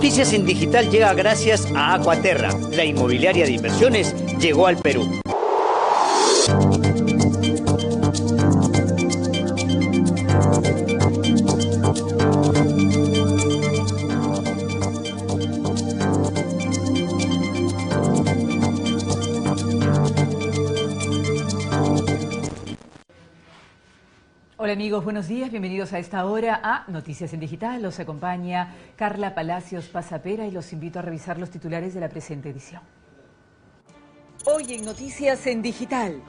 Noticias en Digital llega gracias a Aquaterra. La inmobiliaria de inversiones llegó al Perú. Hola amigos, buenos días, bienvenidos a esta hora a Noticias en Digital. Los acompaña Carla Palacios Pasapera y los invito a revisar los titulares de la presente edición. Hoy en Noticias en Digital.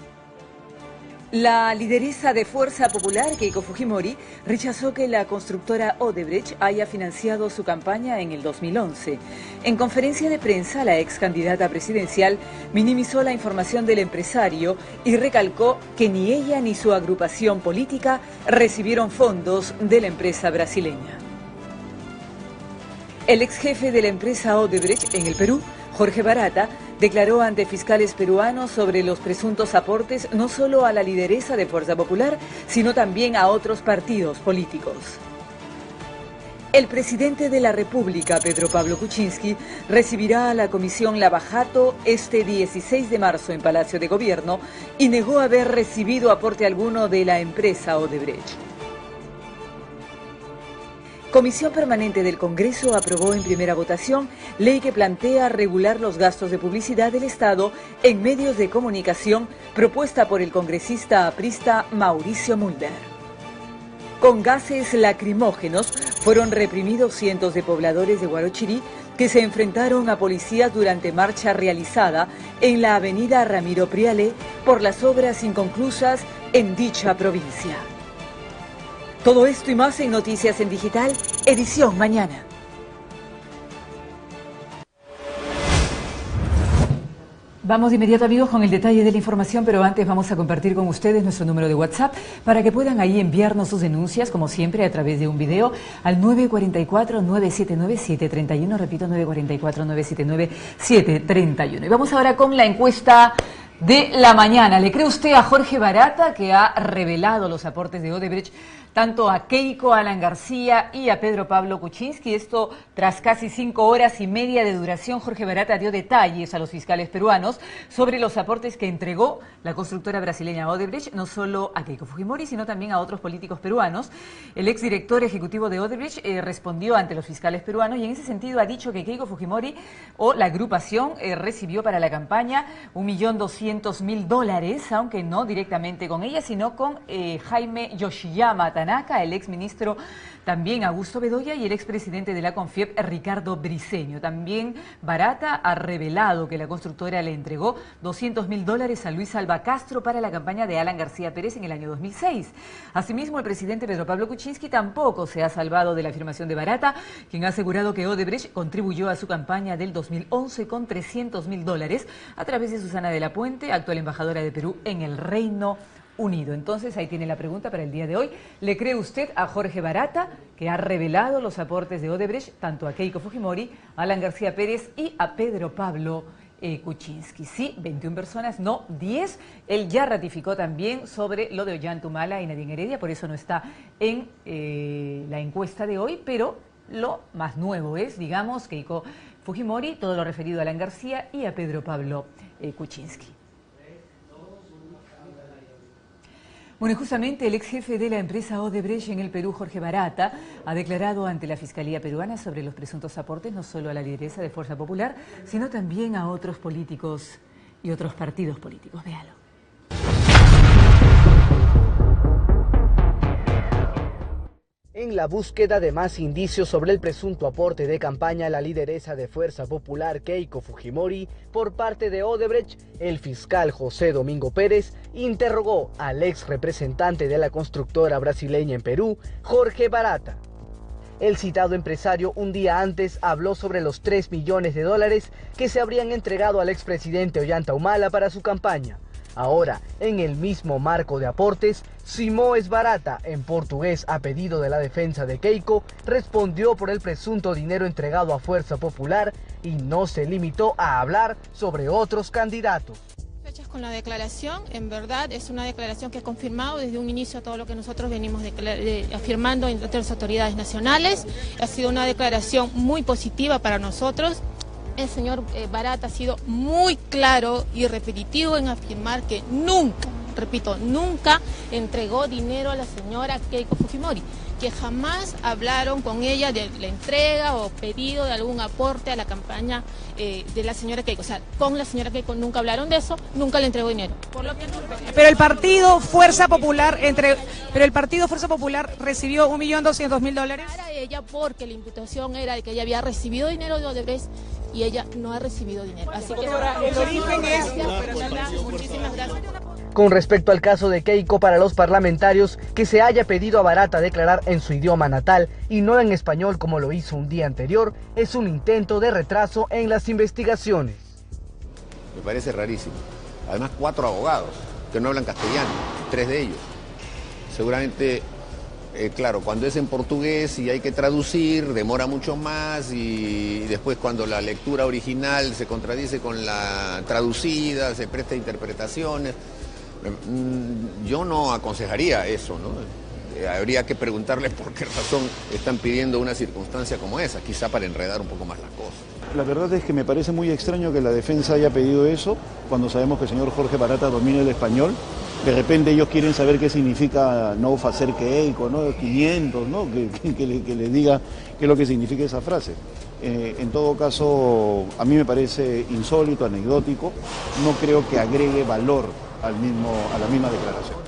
La lideresa de Fuerza Popular, Keiko Fujimori, rechazó que la constructora Odebrecht haya financiado su campaña en el 2011. En conferencia de prensa, la ex candidata presidencial minimizó la información del empresario y recalcó que ni ella ni su agrupación política recibieron fondos de la empresa brasileña. El ex jefe de la empresa Odebrecht en el Perú, Jorge Barata, declaró ante fiscales peruanos sobre los presuntos aportes no solo a la lideresa de Fuerza Popular, sino también a otros partidos políticos. El presidente de la República, Pedro Pablo Kuczynski, recibirá a la Comisión Lavajato este 16 de marzo en Palacio de Gobierno y negó haber recibido aporte alguno de la empresa Odebrecht. Comisión Permanente del Congreso aprobó en primera votación ley que plantea regular los gastos de publicidad del Estado en medios de comunicación propuesta por el congresista aprista Mauricio Mulder. Con gases lacrimógenos fueron reprimidos cientos de pobladores de Huarochirí que se enfrentaron a policías durante marcha realizada en la avenida Ramiro Priale por las obras inconclusas en dicha provincia. Todo esto y más en Noticias en Digital, edición mañana. Vamos de inmediato amigos con el detalle de la información, pero antes vamos a compartir con ustedes nuestro número de WhatsApp para que puedan ahí enviarnos sus denuncias, como siempre, a través de un video al 944-979-731, repito, 944-979-731. Y vamos ahora con la encuesta de la mañana. ¿Le cree usted a Jorge Barata, que ha revelado los aportes de Odebrecht tanto a Keiko, Alan García y a Pedro Pablo Kuczynski? Esto tras casi 5 horas y media de duración. Jorge Barata dio detalles a los fiscales peruanos sobre los aportes que entregó la constructora brasileña Odebrecht, no solo a Keiko Fujimori, sino también a otros políticos peruanos. El exdirector ejecutivo de Odebrecht respondió ante los fiscales peruanos y en ese sentido ha dicho que Keiko Fujimori o la agrupación recibió para la campaña $1.200.000, aunque no directamente con ella, sino con Jaime Yoshiyama Tanaka, el exministro también Augusto Bedoya y el expresidente de la CONFIEP, Ricardo Briceño. También Barata ha revelado que la constructora le entregó $200.000 a Luis Alba Castro para la campaña de Alan García Pérez en el año 2006. Asimismo, el presidente Pedro Pablo Kuczynski tampoco se ha salvado de la afirmación de Barata, quien ha asegurado que Odebrecht contribuyó a su campaña del 2011 con $300.000 a través de Susana de la Puente, actual embajadora de Perú en el Reino Unido. Entonces, ahí tiene la pregunta para el día de hoy. ¿Le cree usted a Jorge Barata, que ha revelado los aportes de Odebrecht tanto a Keiko Fujimori, a Alan García Pérez y a Pedro Pablo Kuczynski? Sí, 21 personas, no 10. Él ya ratificó también sobre lo de Ollantumala y Nadine Heredia, por eso no está en la encuesta de hoy, pero lo más nuevo es, digamos, Keiko Fujimori, todo lo referido a Alan García y a Pedro Pablo Kuczynski. Bueno, justamente el ex jefe de la empresa Odebrecht en el Perú, Jorge Barata, ha declarado ante la Fiscalía peruana sobre los presuntos aportes no solo a la lideresa de Fuerza Popular, sino también a otros políticos y otros partidos políticos. Véalo. En la búsqueda de más indicios sobre el presunto aporte de campaña a la lideresa de Fuerza Popular Keiko Fujimori por parte de Odebrecht, el fiscal José Domingo Pérez interrogó al ex representante de la constructora brasileña en Perú, Jorge Barata. El citado empresario un día antes habló sobre los $3 millones que se habrían entregado al expresidente Ollanta Humala para su campaña. Ahora, en el mismo marco de aportes, Simões Barata, en portugués a pedido de la defensa de Keiko, respondió por el presunto dinero entregado a Fuerza Popular y no se limitó a hablar sobre otros candidatos. Fechas con la declaración. En verdad es una declaración que ha confirmado desde un inicio todo lo que nosotros venimos afirmando entre las autoridades nacionales. Ha sido una declaración muy positiva para nosotros. El señor Barata ha sido muy claro y repetitivo en afirmar que nunca, repito, nunca entregó dinero a la señora Keiko Fujimori, que jamás hablaron con ella de la entrega o pedido de algún aporte a la campaña de la señora Keiko. O sea, con la señora Keiko nunca hablaron de eso, nunca le entregó dinero. Por lo que Pero el partido Fuerza Popular recibió $1.200.000. para ella, porque la imputación era de que ella había recibido dinero de Odebrecht y ella no ha recibido dinero. Así que el origen es... Muchísimas gracias. Con respecto al caso de Keiko, para los parlamentarios, que se haya pedido a Barata declarar en su idioma natal y no en español como lo hizo un día anterior, es un intento de retraso en las investigaciones. Me parece rarísimo. Además, 4 abogados que no hablan castellano, 3 de ellos. Seguramente, claro, cuando es en portugués y hay que traducir, demora mucho más y después cuando la lectura original se contradice con la traducida, se presta interpretaciones. Yo no aconsejaría eso, ¿no? Habría que preguntarles por qué razón están pidiendo una circunstancia como esa, quizá para enredar un poco más las cosas. La verdad es que me parece muy extraño que la defensa haya pedido eso, cuando sabemos que el señor Jorge Barata domina el español. De repente ellos quieren saber qué significa no hacer Keiko, ¿no? 500, ¿no? Que le diga qué es lo que significa esa frase. En todo caso, a mí me parece insólito, anecdótico, no creo que agregue valor a la misma declaración.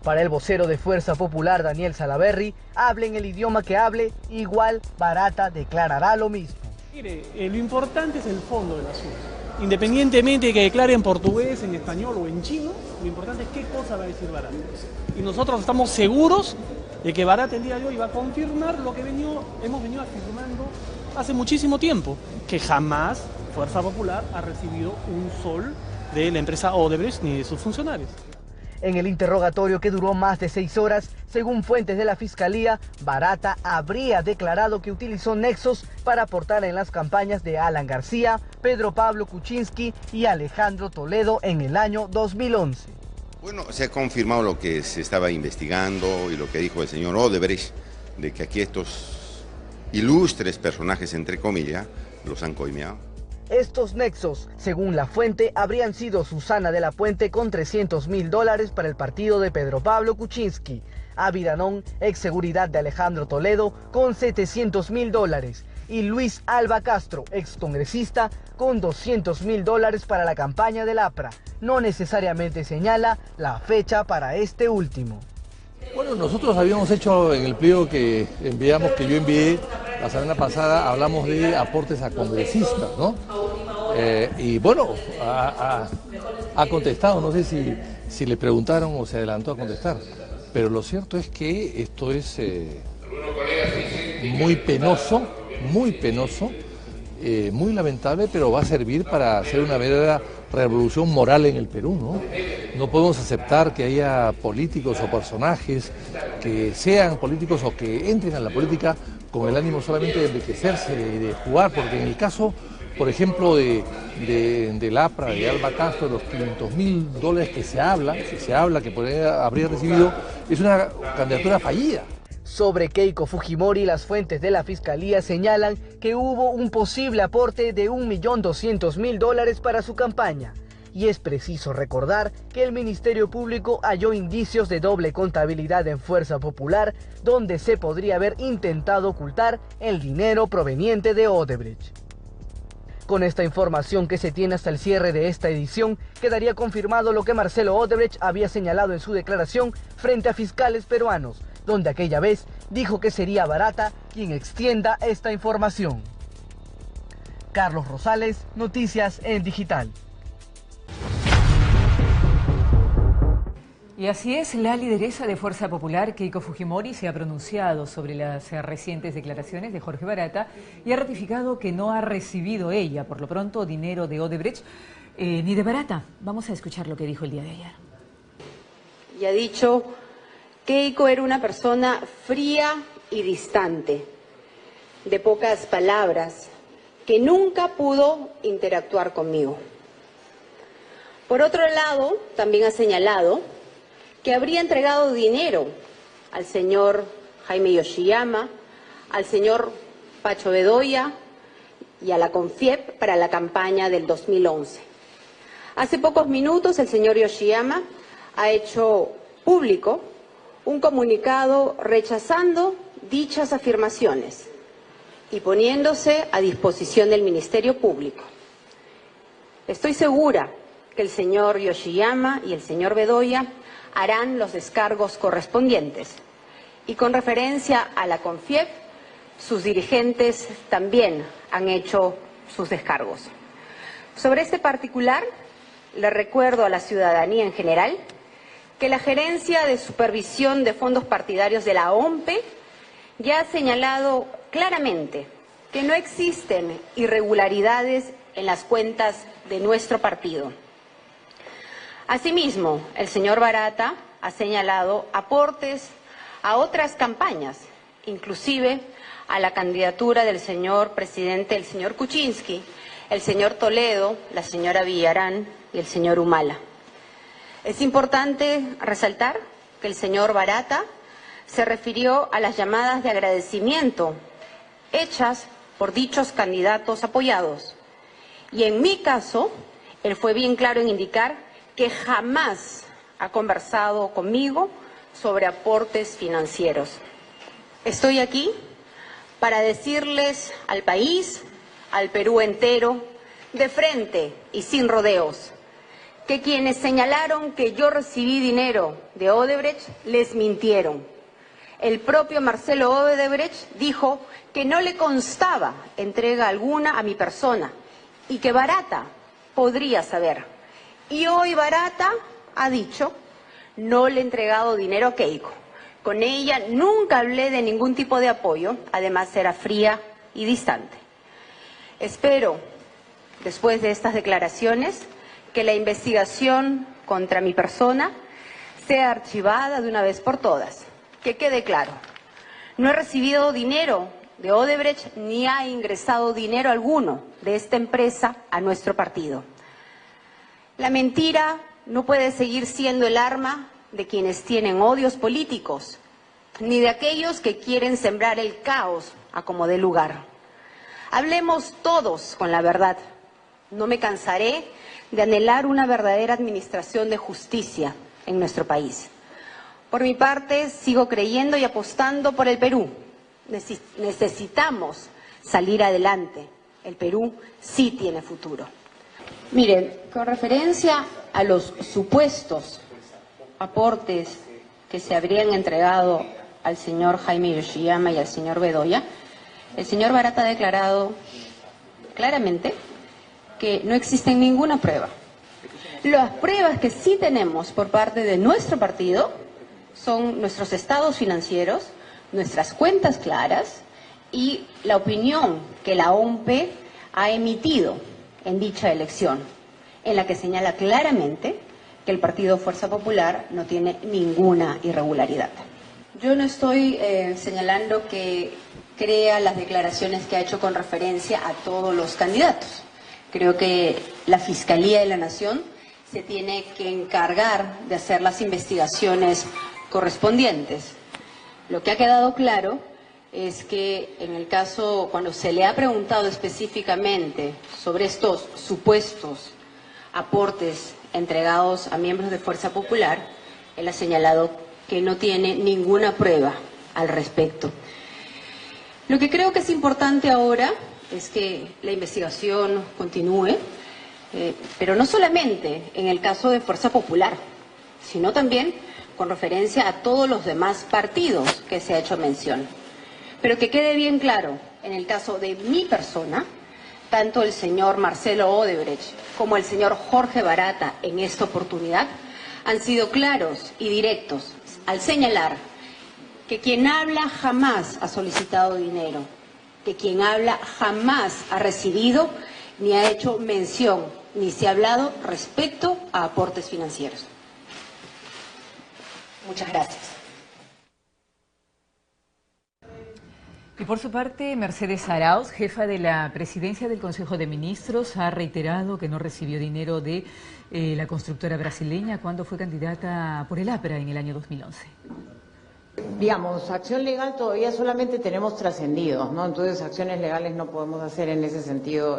Para el vocero de Fuerza Popular, Daniel Salaverry, hable en el idioma que hable, igual Barata declarará lo mismo. Mire, lo importante es el fondo del asunto. Independientemente de que declare en portugués, en español o en chino, lo importante es qué cosa va a decir Barata. Y nosotros estamos seguros de que Barata el día de hoy va a confirmar lo que hemos venido afirmando hace muchísimo tiempo, que jamás Fuerza Popular ha recibido un sol de la empresa Odebrecht ni de sus funcionarios. En el interrogatorio, que duró más de 6 horas, según fuentes de la Fiscalía, Barata habría declarado que utilizó nexos para aportar en las campañas de Alan García, Pedro Pablo Kuczynski y Alejandro Toledo en el año 2011. Bueno, se ha confirmado lo que se estaba investigando y lo que dijo el señor Odebrecht, de que aquí estos ilustres personajes, entre comillas, los han coimeado. Estos nexos, según la fuente, habrían sido Susana de la Puente con $300.000 para el partido de Pedro Pablo Kuczynski, Avi Danón, ex seguridad de Alejandro Toledo, con $700.000, y Luis Alba Castro, ex congresista, con $200.000 para la campaña del APRA. No necesariamente señala la fecha para este último. Bueno, nosotros habíamos hecho en el pliego que yo envié la semana pasada, hablamos de aportes a congresistas, ¿no? Y bueno, ha contestado, no sé si le preguntaron o se adelantó a contestar, pero lo cierto es que esto es muy penoso, muy lamentable, pero va a servir para hacer una verdadera revolución moral en el Perú, ¿no? No podemos aceptar que haya políticos o personajes que sean políticos o que entren a la política con el ánimo solamente de enriquecerse y de jugar, porque en el caso, por ejemplo, del APRA, de Alba Castro, los $500.000 que se habla que habría recibido, es una candidatura fallida. Sobre Keiko Fujimori, las fuentes de la Fiscalía señalan que hubo un posible aporte de $1.200.000 para su campaña. Y es preciso recordar que el Ministerio Público halló indicios de doble contabilidad en Fuerza Popular, donde se podría haber intentado ocultar el dinero proveniente de Odebrecht. Con esta información que se tiene hasta el cierre de esta edición, quedaría confirmado lo que Marcelo Odebrecht había señalado en su declaración frente a fiscales peruanos, donde aquella vez dijo que sería Barata quien extienda esta información. Carlos Rosales, Noticias en Digital. Y así es, la lideresa de Fuerza Popular, Keiko Fujimori, se ha pronunciado sobre las recientes declaraciones de Jorge Barata y ha ratificado que no ha recibido ella, por lo pronto, dinero de Odebrecht ni de Barata. Vamos a escuchar lo que dijo el día de ayer. Y ha dicho: Keiko era una persona fría y distante, de pocas palabras, que nunca pudo interactuar conmigo. Por otro lado, también ha señalado que habría entregado dinero al señor Jaime Yoshiyama, al señor Pacho Bedoya y a la CONFIEP para la campaña del 2011. Hace pocos minutos el señor Yoshiyama ha hecho público un comunicado rechazando dichas afirmaciones y poniéndose a disposición del Ministerio Público. Estoy segura que el señor Yoshiyama y el señor Bedoya harán los descargos correspondientes. Y con referencia a la CONFIEP, sus dirigentes también han hecho sus descargos. Sobre este particular, le recuerdo a la ciudadanía en general que la Gerencia de Supervisión de Fondos Partidarios de la OMPE ya ha señalado claramente que no existen irregularidades en las cuentas de nuestro partido. Asimismo, el señor Barata ha señalado aportes a otras campañas, inclusive a la candidatura del señor presidente, el señor Kuczynski, el señor Toledo, la señora Villarán y el señor Humala. Es importante resaltar que el señor Barata se refirió a las llamadas de agradecimiento hechas por dichos candidatos apoyados. Y en mi caso, él fue bien claro en indicar que jamás ha conversado conmigo sobre aportes financieros. Estoy aquí para decirles al país, al Perú entero, de frente y sin rodeos, que quienes señalaron que yo recibí dinero de Odebrecht les mintieron. El propio Marcelo Odebrecht dijo que no le constaba entrega alguna a mi persona y que Barata podría saber. Y hoy Barata ha dicho, no le he entregado dinero a Keiko. Con ella nunca hablé de ningún tipo de apoyo, además era fría y distante. Espero, después de estas declaraciones, que la investigación contra mi persona sea archivada de una vez por todas. Que quede claro, no he recibido dinero de Odebrecht ni ha ingresado dinero alguno de esta empresa a nuestro partido. La mentira no puede seguir siendo el arma de quienes tienen odios políticos, ni de aquellos que quieren sembrar el caos a como dé lugar. Hablemos todos con la verdad. No me cansaré de anhelar una verdadera administración de justicia en nuestro país. Por mi parte, sigo creyendo y apostando por el Perú. Necesitamos salir adelante. El Perú sí tiene futuro. Miren, con referencia a los supuestos aportes que se habrían entregado al señor Jaime Yoshiyama y al señor Bedoya, el señor Barata ha declarado claramente que no existe ninguna prueba. Las pruebas que sí tenemos por parte de nuestro partido son nuestros estados financieros, nuestras cuentas claras y la opinión que la OMPE ha emitido en dicha elección, en la que señala claramente que el Partido Fuerza Popular no tiene ninguna irregularidad. Yo no estoy señalando que crea las declaraciones que ha hecho con referencia a todos los candidatos. Creo que la Fiscalía de la Nación se tiene que encargar de hacer las investigaciones correspondientes. Lo que ha quedado claro es que en el caso, cuando se le ha preguntado específicamente sobre estos supuestos aportes entregados a miembros de Fuerza Popular, él ha señalado que no tiene ninguna prueba al respecto. Lo que creo que es importante ahora es que la investigación continúe, pero no solamente en el caso de Fuerza Popular, sino también con referencia a todos los demás partidos que se ha hecho mención. Pero que quede bien claro, en el caso de mi persona, tanto el señor Marcelo Odebrecht como el señor Jorge Barata en esta oportunidad han sido claros y directos al señalar que quien habla jamás ha solicitado dinero, que quien habla jamás ha recibido ni ha hecho mención, ni se ha hablado respecto a aportes financieros. Muchas gracias. Y por su parte, Mercedes Arauz, jefa de la presidencia del Consejo de Ministros, ha reiterado que no recibió dinero de la constructora brasileña cuando fue candidata por el APRA en el año 2011. Digamos, acción legal todavía solamente tenemos trascendidos, ¿no? Entonces acciones legales no podemos hacer en ese sentido.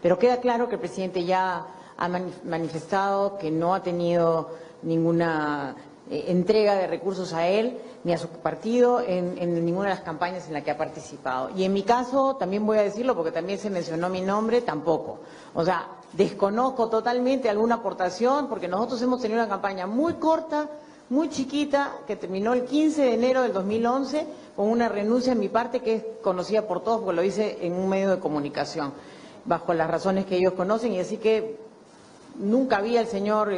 Pero queda claro que el presidente ya ha manifestado que no ha tenido ninguna entrega de recursos a él ni a su partido en ninguna de las campañas en las que ha participado. Y en mi caso, también voy a decirlo porque también se mencionó mi nombre, tampoco. O sea, desconozco totalmente alguna aportación porque nosotros hemos tenido una campaña muy corta, muy chiquita, que terminó el 15 de enero del 2011 con una renuncia en mi parte que es conocida por todos porque lo hice en un medio de comunicación, bajo las razones que ellos conocen, y así que nunca vi al señor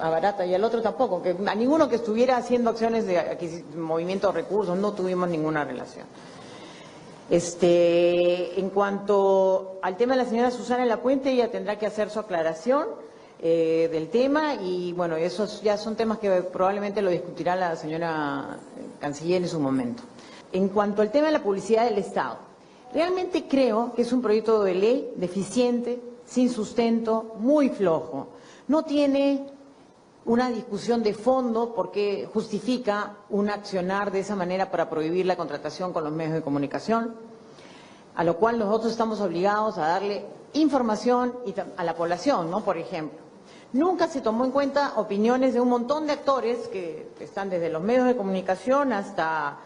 a Barata y al otro tampoco, que a ninguno que estuviera haciendo acciones de movimiento de recursos, no tuvimos ninguna relación. En cuanto al tema de la señora Susana Lapuente, ella tendrá que hacer su aclaración del tema y bueno, esos ya son temas que probablemente lo discutirá la señora canciller en su momento. En cuanto al tema de la publicidad del Estado, realmente creo que es un proyecto de ley deficiente, sin sustento, muy flojo. No tiene una discusión de fondo porque justifica un accionar de esa manera para prohibir la contratación con los medios de comunicación, a lo cual nosotros estamos obligados a darle información a la población, ¿no? Por ejemplo, nunca se tomó en cuenta opiniones de un montón de actores que están desde los medios de comunicación hasta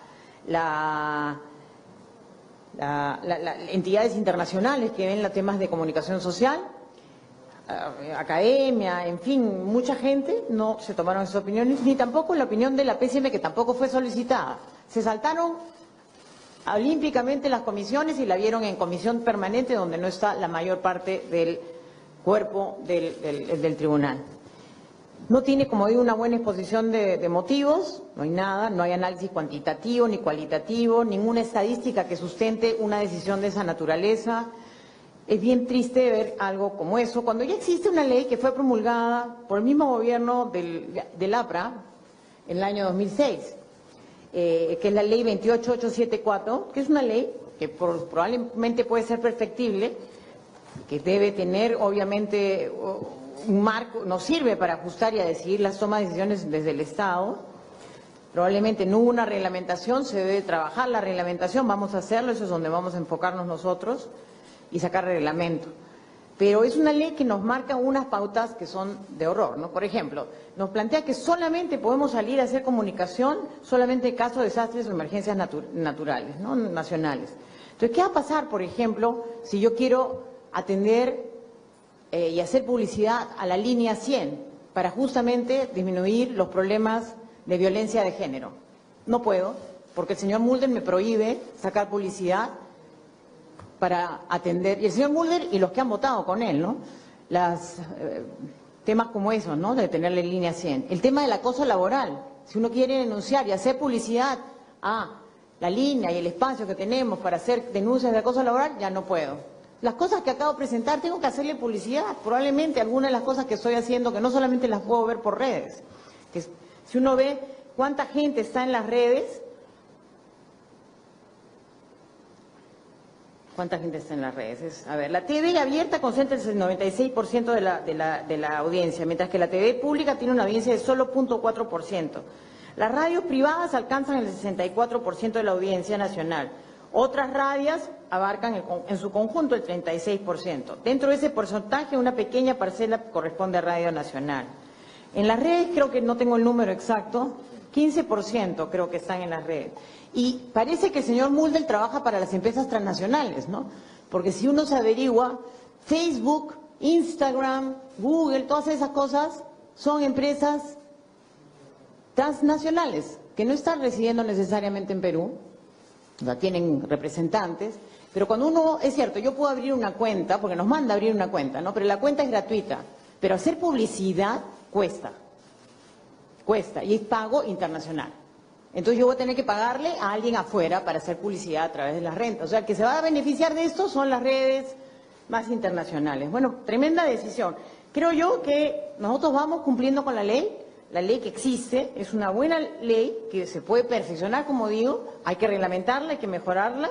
entidades internacionales que ven los temas de comunicación social, academia, en fin, mucha gente no se tomaron esas opiniones, ni tampoco la opinión de la PCM, que tampoco fue solicitada. Se saltaron olímpicamente las comisiones y la vieron en comisión permanente, donde no está la mayor parte del cuerpo del tribunal. No tiene, como digo, una buena exposición de motivos, no hay nada, no hay análisis cuantitativo ni cualitativo, ninguna estadística que sustente una decisión de esa naturaleza. Es bien triste ver algo como eso, cuando ya existe una ley que fue promulgada por el mismo gobierno del APRA en el año 2006, que es la ley 28874, que es una ley que probablemente puede ser perfectible, que debe tener obviamente un marco, nos sirve para ajustar y a decidir las tomas de decisiones desde el Estado. Probablemente no hubo una reglamentación, se debe trabajar la reglamentación, vamos a hacerlo, eso es donde vamos a enfocarnos nosotros y sacar reglamento. Pero es una ley que nos marca unas pautas que son de horror, ¿no? Por ejemplo, nos plantea que solamente podemos salir a hacer comunicación solamente en caso de desastres o emergencias naturales, ¿no? Nacionales. Entonces, ¿qué va a pasar, por ejemplo, si yo quiero atender y hacer publicidad a la línea 100 para justamente disminuir los problemas de violencia de género? No puedo, porque el señor Mulder me prohíbe sacar publicidad para atender, y el señor Mulder y los que han votado con él, ¿no? Temas como esos, ¿no? De tenerle en línea 100. El tema del acoso laboral. Si uno quiere denunciar y hacer publicidad a la línea y el espacio que tenemos para hacer denuncias de acoso laboral, ya no puedo. Las cosas que acabo de presentar, tengo que hacerle publicidad. Probablemente algunas de las cosas que estoy haciendo, que no solamente las puedo ver por redes. Que si uno ve cuánta gente está en las redes, ¿cuánta gente está en las redes? A ver, la TV abierta concentra el 96% de la audiencia, mientras que la TV pública tiene una audiencia de solo 0.4%. Las radios privadas alcanzan el 64% de la audiencia nacional. Otras radios abarcan en su conjunto el 36%. Dentro de ese porcentaje, una pequeña parcela corresponde a Radio Nacional. En las redes, creo que no tengo el número exacto, 15% creo que están en las redes. Y parece que el señor Mulder trabaja para las empresas transnacionales, ¿no? Porque si uno se averigua, Facebook, Instagram, Google, todas esas cosas son empresas transnacionales que no están residiendo necesariamente en Perú, o sea, tienen representantes, pero cuando uno, es cierto, yo puedo abrir una cuenta, porque nos manda abrir una cuenta, ¿no? Pero la cuenta es gratuita, pero hacer publicidad cuesta, y es pago internacional. Entonces yo voy a tener que pagarle a alguien afuera para hacer publicidad a través de las rentas. O sea, el que se va a beneficiar de esto son las redes más internacionales. Bueno, tremenda decisión. Creo yo que nosotros vamos cumpliendo con la ley la ley que existe es una buena ley que se puede perfeccionar, como digo, hay que reglamentarla, hay que mejorarla,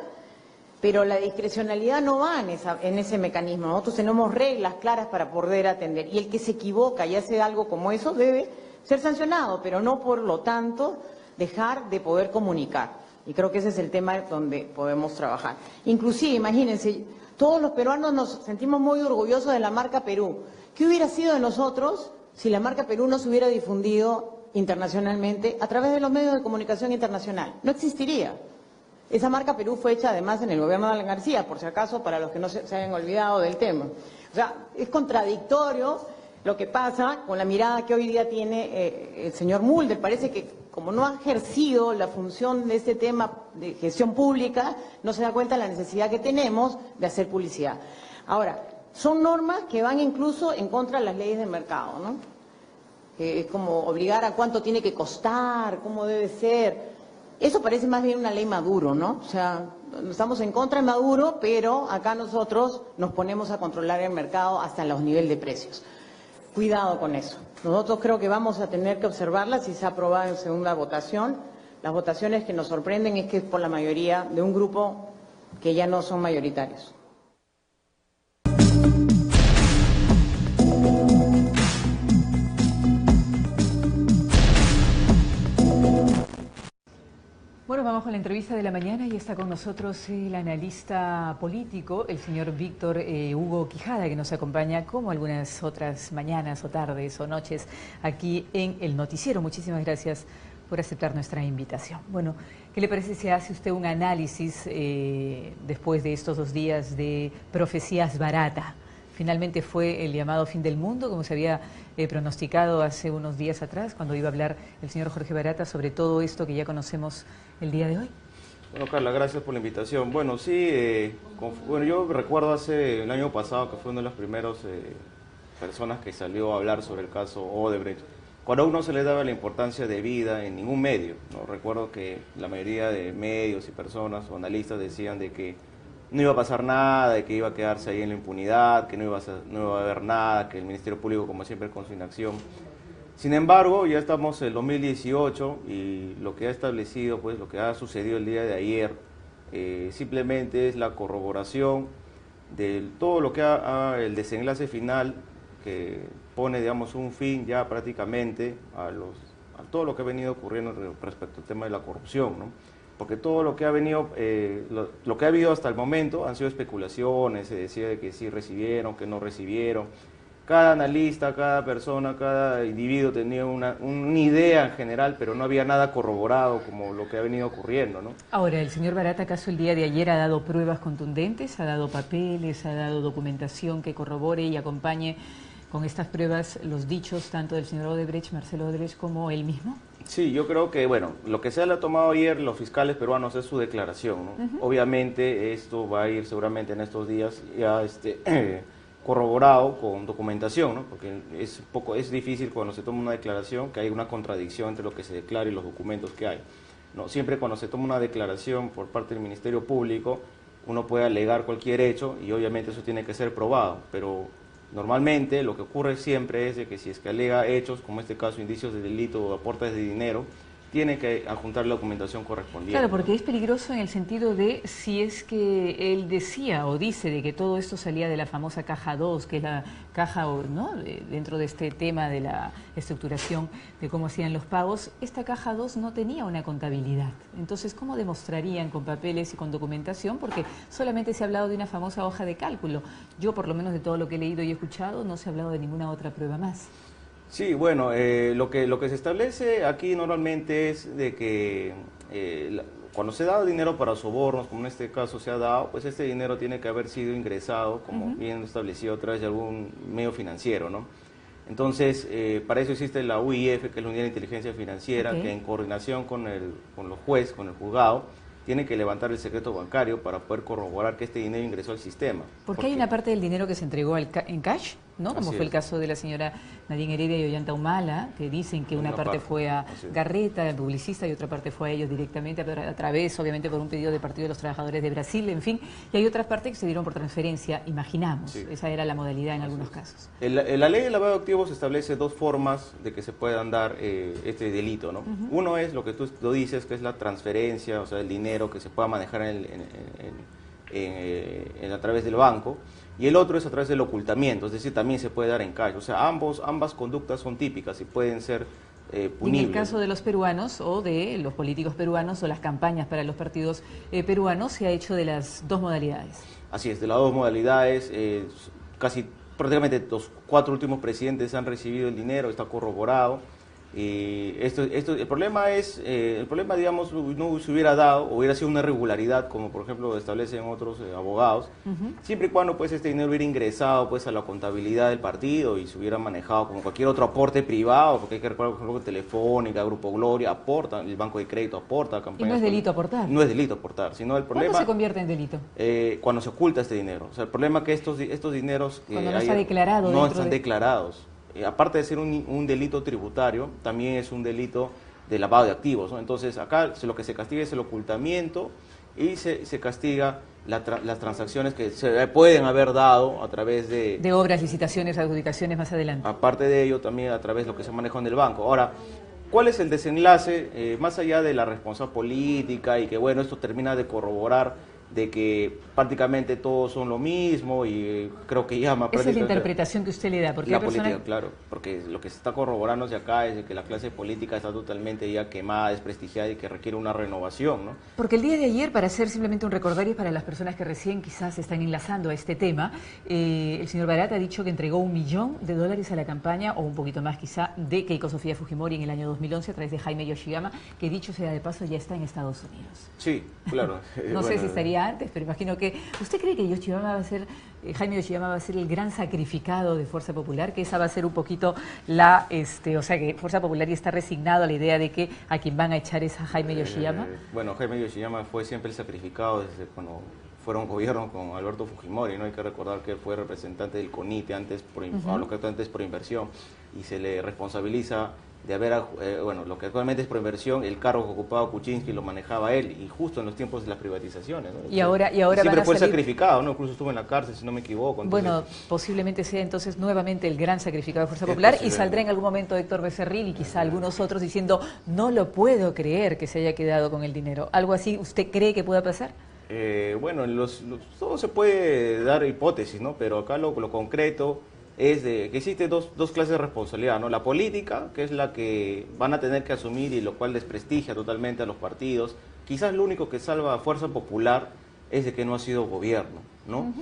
pero la discrecionalidad no va en ese mecanismo. Nosotros tenemos reglas claras para poder atender, y el que se equivoca y hace algo como eso debe ser sancionado, pero no por lo tanto dejar de poder comunicar. Y creo que ese es el tema donde podemos trabajar. Inclusive, imagínense, todos los peruanos nos sentimos muy orgullosos de la marca Perú. ¿Qué hubiera sido de nosotros si la marca Perú no se hubiera difundido internacionalmente a través de los medios de comunicación internacional? No existiría. Esa marca Perú fue hecha además en el gobierno de Alan García, por si acaso, para los que no se hayan olvidado del tema. O sea, es contradictorio lo que pasa con la mirada que hoy día tiene el señor Mulder. Parece que como no ha ejercido la función de este tema de gestión pública, no se da cuenta de la necesidad que tenemos de hacer publicidad. Ahora, son normas que van incluso en contra de las leyes de mercado, ¿no? Es como obligar a cuánto tiene que costar, cómo debe ser. Eso parece más bien una ley Maduro, ¿no? O sea, estamos en contra de Maduro, pero acá nosotros nos ponemos a controlar el mercado hasta los niveles de precios. Cuidado con eso. Nosotros creo que vamos a tener que observarla si se ha aprobado en segunda votación. Las votaciones que nos sorprenden es que es por la mayoría de un grupo que ya no son mayoritarios. Bueno, vamos con la entrevista de la mañana y está con nosotros el analista político, el señor Víctor Hugo Quijada, que nos acompaña como algunas otras mañanas o tardes o noches aquí en el noticiero. Muchísimas gracias por aceptar nuestra invitación. Bueno, ¿qué le parece si hace usted un análisis después de estos 2 días de profecías barata? Finalmente fue el llamado fin del mundo, como se había pronosticado hace unos días atrás, cuando iba a hablar el señor Jorge Barata sobre todo esto que ya conocemos el día de hoy. Bueno, Carla, gracias por la invitación. Bueno, sí, yo recuerdo el año pasado que fue una de las primeras personas que salió a hablar sobre el caso Odebrecht, cuando aún no se le daba la importancia debida en ningún medio, ¿no? Recuerdo que la mayoría de medios y personas o analistas decían de que no iba a pasar nada, de que iba a quedarse ahí en la impunidad, que no iba a haber nada, que el Ministerio Público, como siempre, con su inacción. Sin embargo, ya estamos en el 2018 y lo que ha establecido, pues lo que ha sucedido el día de ayer, simplemente es la corroboración de todo lo que el desenlace final, que pone, digamos, un fin ya prácticamente a todo lo que ha venido ocurriendo respecto al tema de la corrupción, ¿no? Porque todo lo que ha venido, lo que ha habido hasta el momento han sido especulaciones, se decía de que sí recibieron, que no recibieron. Cada analista, cada persona, cada individuo tenía una idea en general, pero no había nada corroborado como lo que ha venido ocurriendo, ¿no? Ahora, ¿el señor Barata acaso el día de ayer ha dado pruebas contundentes, ha dado papeles, ha dado documentación que corrobore y acompañe con estas pruebas los dichos tanto del señor Odebrecht, Marcelo Odebrecht, como él mismo? Sí, yo creo que, bueno, lo que se le ha tomado ayer los fiscales peruanos es su declaración, ¿no? Obviamente esto va a ir seguramente en estos días ya corroborado con documentación, ¿no? Porque es difícil cuando se toma una declaración que hay una contradicción entre lo que se declara y los documentos que hay, ¿no? Siempre cuando se toma una declaración por parte del Ministerio Público, uno puede alegar cualquier hecho y obviamente eso tiene que ser probado, pero normalmente lo que ocurre siempre es de que si es que alega hechos, como en este caso indicios de delito o aportes de dinero, tiene que adjuntar la documentación correspondiente. Claro, porque es peligroso en el sentido de si es que él decía o dice de que todo esto salía de la famosa caja 2, que es la caja, ¿no?, dentro de este tema de la estructuración de cómo hacían los pagos, esta caja 2 no tenía una contabilidad. Entonces, ¿cómo demostrarían con papeles y con documentación? Porque solamente se ha hablado de una famosa hoja de cálculo. Yo, por lo menos de todo lo que he leído y escuchado, no se ha hablado de ninguna otra prueba más. Sí, bueno, lo que se establece aquí normalmente es de que cuando se da dinero para sobornos, como en este caso se ha dado, pues este dinero tiene que haber sido ingresado, como bien establecido, a través de algún medio financiero, ¿no? Entonces, para eso existe la UIF, que es la Unidad de Inteligencia Financiera, que en coordinación con los jueces, con el juzgado, tiene que levantar el secreto bancario para poder corroborar que este dinero ingresó al sistema. ¿Por qué hay una parte del dinero que se entregó en cash? ¿no? Como fue el caso de la señora Nadine Heredia y Ollanta Humala, que dicen que una parte fue a Garreta, el publicista, y otra parte fue a ellos directamente a través, obviamente, por un pedido del Partido de los Trabajadores de Brasil, en fin, y hay otras partes que se dieron por transferencia, imaginamos, esa era la modalidad en algunos casos. La ley de lavado de activos establece dos formas de que se puedan dar este delito, ¿no? Uno es lo que tú lo dices, que es la transferencia, o sea, el dinero que se pueda manejar a través del banco, y el otro es a través del ocultamiento, es decir, también se puede dar en calle. O sea, ambas conductas son típicas y pueden ser punibles. En el caso de los peruanos o de los políticos peruanos o las campañas para los partidos peruanos, se ha hecho de las dos modalidades. Así es, de las dos modalidades, prácticamente los 4 últimos presidentes han recibido el dinero, está corroborado. El problema digamos, no se hubiera dado, hubiera sido una irregularidad, como por ejemplo establecen otros abogados, siempre y cuando pues este dinero hubiera ingresado pues a la contabilidad del partido y se hubiera manejado como cualquier otro aporte privado, porque hay que recordar, por ejemplo, Telefónica, Grupo Gloria aportan, el Banco de Crédito aporta campañas. ¿Y no es delito aportar? No es delito aportar, sino el problema... ¿Cuándo se convierte en delito? Cuando se oculta este dinero. O sea, el problema es que estos dineros... Cuando no está declarado. No están declarados. Aparte de ser un delito tributario, también es un delito de lavado de activos, ¿no? Entonces, acá lo que se castiga es el ocultamiento y se castiga las transacciones que se pueden haber dado a través de... De obras, licitaciones, adjudicaciones más adelante. Aparte de ello, también a través de lo que se maneja en el banco. Ahora, ¿cuál es el desenlace? Más allá de la responsabilidad política y que, bueno, esto termina de corroborar de que prácticamente todos son lo mismo y creo que llama... Esa es la interpretación que usted le da, porque la política, claro, porque lo que se está corroborando de acá es de que la clase política está totalmente ya quemada, desprestigiada y que requiere una renovación, ¿no? Porque el día de ayer, para hacer simplemente un recordario para las personas que recién quizás se están enlazando a este tema, el señor Barata ha dicho que entregó $1 millón a la campaña, o un poquito más quizá, de Keiko Sofía Fujimori en el año 2011 a través de Jaime Yoshiyama, que dicho sea de paso ya está en Estados Unidos. Sí, claro. No sé si estaría antes, pero imagino que... ¿Usted cree que Jaime Yoshiyama va a ser el gran sacrificado de Fuerza Popular? Que esa va a ser un poquito o sea, que Fuerza Popular ya está resignado a la idea de que a quien van a echar es a Jaime Yoshiyama. Bueno, Jaime Yoshiyama fue siempre el sacrificado desde cuando fueron gobierno con Alberto Fujimori, ¿no? Hay que recordar que él fue representante del CONITE antes por inversión, y se le responsabiliza de haber, lo que actualmente es Proinversión, el cargo que ocupaba Kuczynski lo manejaba él, y justo en los tiempos de las privatizaciones, ¿no? Y ahora siempre fue sacrificado, ¿no? Incluso estuvo en la cárcel, si no me equivoco. Entonces... Bueno, posiblemente sea entonces nuevamente el gran sacrificado de Fuerza Popular, y saldrá en algún momento Héctor Becerril y quizá algunos otros diciendo, no lo puedo creer que se haya quedado con el dinero. ¿Algo así usted cree que pueda pasar? Bueno, todo se puede dar hipótesis, ¿no? Pero acá lo concreto es que existen dos clases de responsabilidad, ¿no? La política, que es la que van a tener que asumir y lo cual desprestigia totalmente a los partidos. Quizás lo único que salva a Fuerza Popular es de que no ha sido gobierno, ¿no?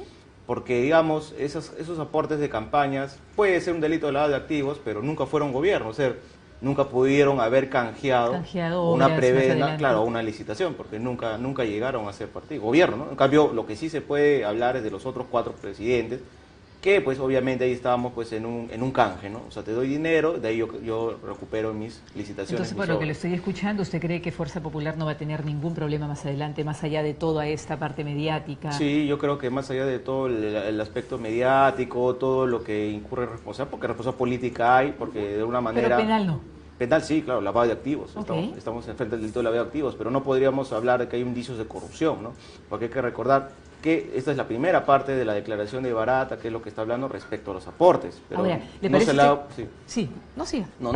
Porque, digamos, esos aportes de campañas puede ser un delito de lavado de activos, pero nunca fueron gobierno, o sea, nunca pudieron haber canjeado una preventa, claro, una licitación, porque nunca llegaron a ser partido, gobierno, ¿no? En cambio, lo que sí se puede hablar es de los otros 4 presidentes, que pues obviamente ahí estábamos pues en un canje, ¿no? O sea, te doy dinero, de ahí yo recupero mis licitaciones. Entonces, por lo que le estoy escuchando, ¿usted cree que Fuerza Popular no va a tener ningún problema más adelante, más allá de toda esta parte mediática? Sí, yo creo que más allá de todo el aspecto mediático, todo lo que incurre en responsabilidad, porque responsabilidad política hay, porque de una manera... Pero penal no. Penal sí, claro, lavado de activos. Estamos enfrente del delito de lavado de activos, pero no podríamos hablar de que hay indicios de corrupción, ¿no? Porque hay que recordar que esta es la primera parte de la declaración de Barata, que es lo que está hablando respecto a los aportes. Pero ahora, no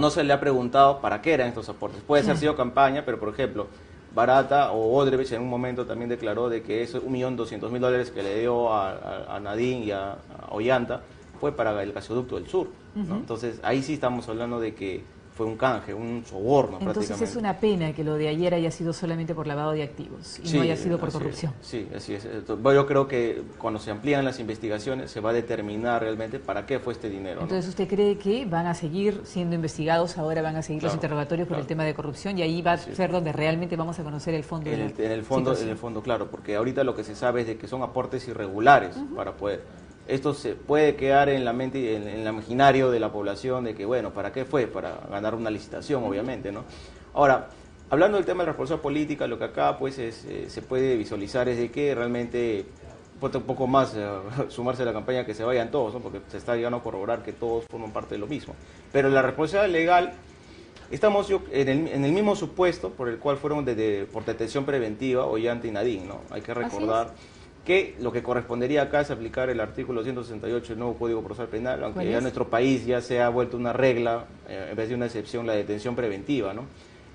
se le ha preguntado para qué eran estos aportes. Puede ser sido campaña, pero por ejemplo, Barata o Odebrecht en un momento también declaró de que esos $1.200.000 que le dio a Nadine y a Ollanta fue para el gasoducto del sur, ¿no? Entonces ahí sí estamos hablando de que fue un canje, un soborno. Entonces prácticamente. Es una pena que lo de ayer haya sido solamente por lavado de activos y no haya sido por corrupción. Sí, así es. Yo creo que cuando se amplían las investigaciones se va a determinar realmente para qué fue este dinero, ¿no? Entonces, ¿usted cree que van a seguir siendo investigados, ahora van a seguir los interrogatorios por el tema de corrupción y ahí va a ser donde realmente vamos a conocer el fondo de la situación? En el fondo, claro, porque ahorita lo que se sabe es de que son aportes irregulares para poder... Esto se puede quedar en la mente y en el imaginario de la población de que, bueno, ¿para qué fue? Para ganar una licitación, obviamente, ¿no? Ahora, hablando del tema de la responsabilidad política, lo que acá pues se puede visualizar es de que realmente un poco más sumarse a la campaña que se vayan todos, ¿no? Porque se está llegando a corroborar que todos forman parte de lo mismo. Pero la responsabilidad legal, estamos en el mismo supuesto por el cual fueron por detención preventiva Ollanta y Nadine, ¿no? Hay que recordar que lo que correspondería acá es aplicar el artículo 168 del nuevo Código Procesal Penal, aunque ya en nuestro país ya se ha vuelto una regla, en vez de una excepción, la detención preventiva, ¿no?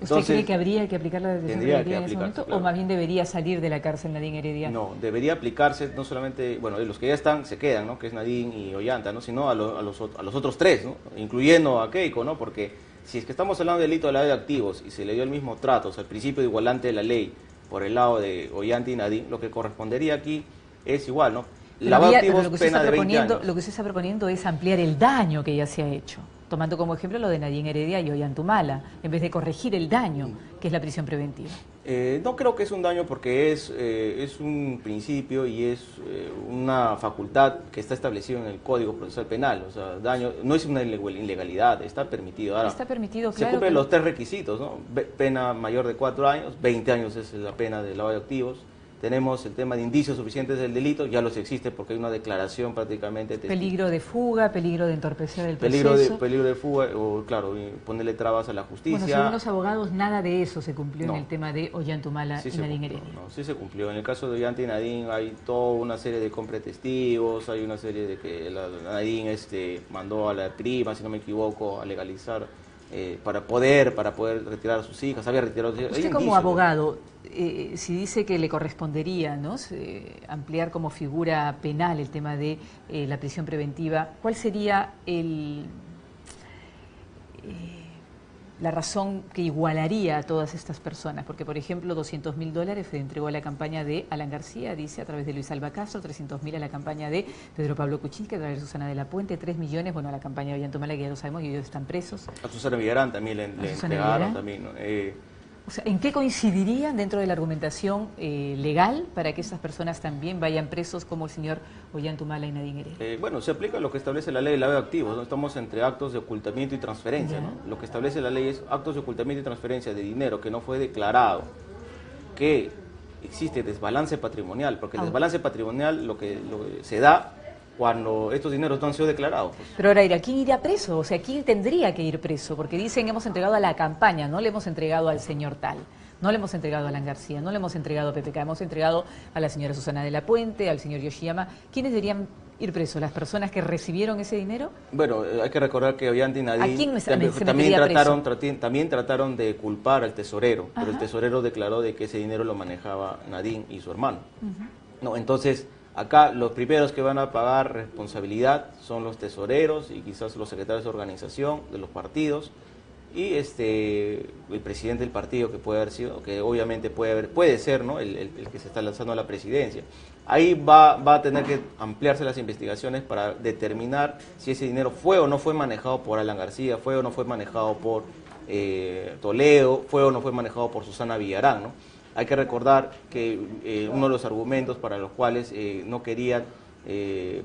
¿Usted cree que habría que aplicar la detención preventiva en ese momento? Claro. ¿O más bien debería salir de la cárcel Nadine Heredia? No, debería aplicarse no solamente, bueno, los que ya están se quedan, ¿no? Que es Nadine y Ollanta, ¿no? Sino a los otros tres, ¿no? Incluyendo a Keiko, ¿no? Porque si es que estamos hablando de delito de lavado de activos y se le dio el mismo trato, o sea, el principio de igualante de la ley por el lado de Ollanta y Nadine, lo que correspondería aquí es igual, ¿no? Lavado de activos, pena de 20 años. Lo que usted está proponiendo es ampliar el daño que ya se ha hecho, tomando como ejemplo lo de Nadine Heredia y Ollanta Humala, en vez de corregir el daño, que es la prisión preventiva. No creo que es un daño porque es un principio y es una facultad que está establecido en el Código Procesal Penal. O sea, daño no es una ilegalidad, está permitido. Ahora, está permitido, se claro. cumplen los 3 requisitos, ¿no? Pena mayor de 4 años, 20 años es la pena de lavado de activos. Tenemos el tema de indicios suficientes del delito, ya los existe porque hay una declaración prácticamente. Peligro de fuga, peligro de entorpecer el proceso. Peligro de fuga, o claro, ponerle trabas a la justicia. Bueno, según los abogados, nada de eso se cumplió en el tema de Ollanta Humala y Nadine Heredia. Sí se cumplió. En el caso de Ollanta y Nadine hay toda una serie de compra de testigos, hay una serie de que Nadine mandó a la prima, si no me equivoco, a legalizar para poder retirar a sus hijas, había retirado a sus hijas. Usted como abogado, si dice que le correspondería, ¿no?, ampliar como figura penal el tema de la prisión preventiva, ¿cuál sería la razón que igualaría a todas estas personas? Porque, por ejemplo, $200.000 se entregó a la campaña de Alan García, dice, a través de Luis Alba Castro, 300.000 a la campaña de Pedro Pablo Kuczynski, a través de Susana de la Puente, 3 millones, bueno, a la campaña de Ollanta Humala, que ya lo sabemos, y ellos están presos. A Susana Villarán también le entregaron también, ¿no? O sea, ¿en qué coincidirían dentro de la argumentación legal para que esas personas también vayan presos como el señor Ollanta Humala y Nadine Heredia? Bueno, se aplica lo que establece la ley de lavado de activos, ¿no? Estamos entre actos de ocultamiento y transferencia, ¿no? Lo que establece la ley es actos de ocultamiento y transferencia de dinero que no fue declarado, que existe desbalance patrimonial, porque el desbalance patrimonial lo que se da cuando estos dineros no han sido declarados. Pues. Pero ahora, ¿quién iría preso? O sea, ¿quién tendría que ir preso? Porque dicen, hemos entregado a la campaña, no le hemos entregado al señor tal, no le hemos entregado a Alan García, no le hemos entregado a PPK, hemos entregado a la señora Susana de la Puente, al señor Yoshiyama. ¿Quiénes deberían ir presos? ¿Las personas que recibieron ese dinero? Bueno, hay que recordar que Ollanta y Nadine también trataron de culpar al tesorero, pero el tesorero declaró de que ese dinero lo manejaba Nadine y su hermano. No, entonces, acá los primeros que van a pagar responsabilidad son los tesoreros y quizás los secretarios de organización de los partidos y el presidente del partido, que puede haber sido, que obviamente puede ser, ¿no?, el que se está lanzando a la presidencia. Ahí va a tener que ampliarse las investigaciones para determinar si ese dinero fue o no fue manejado por Alan García, fue o no fue manejado por Toledo, fue o no fue manejado por Susana Villarán, ¿no? Hay que recordar que uno de los argumentos para los cuales no querían,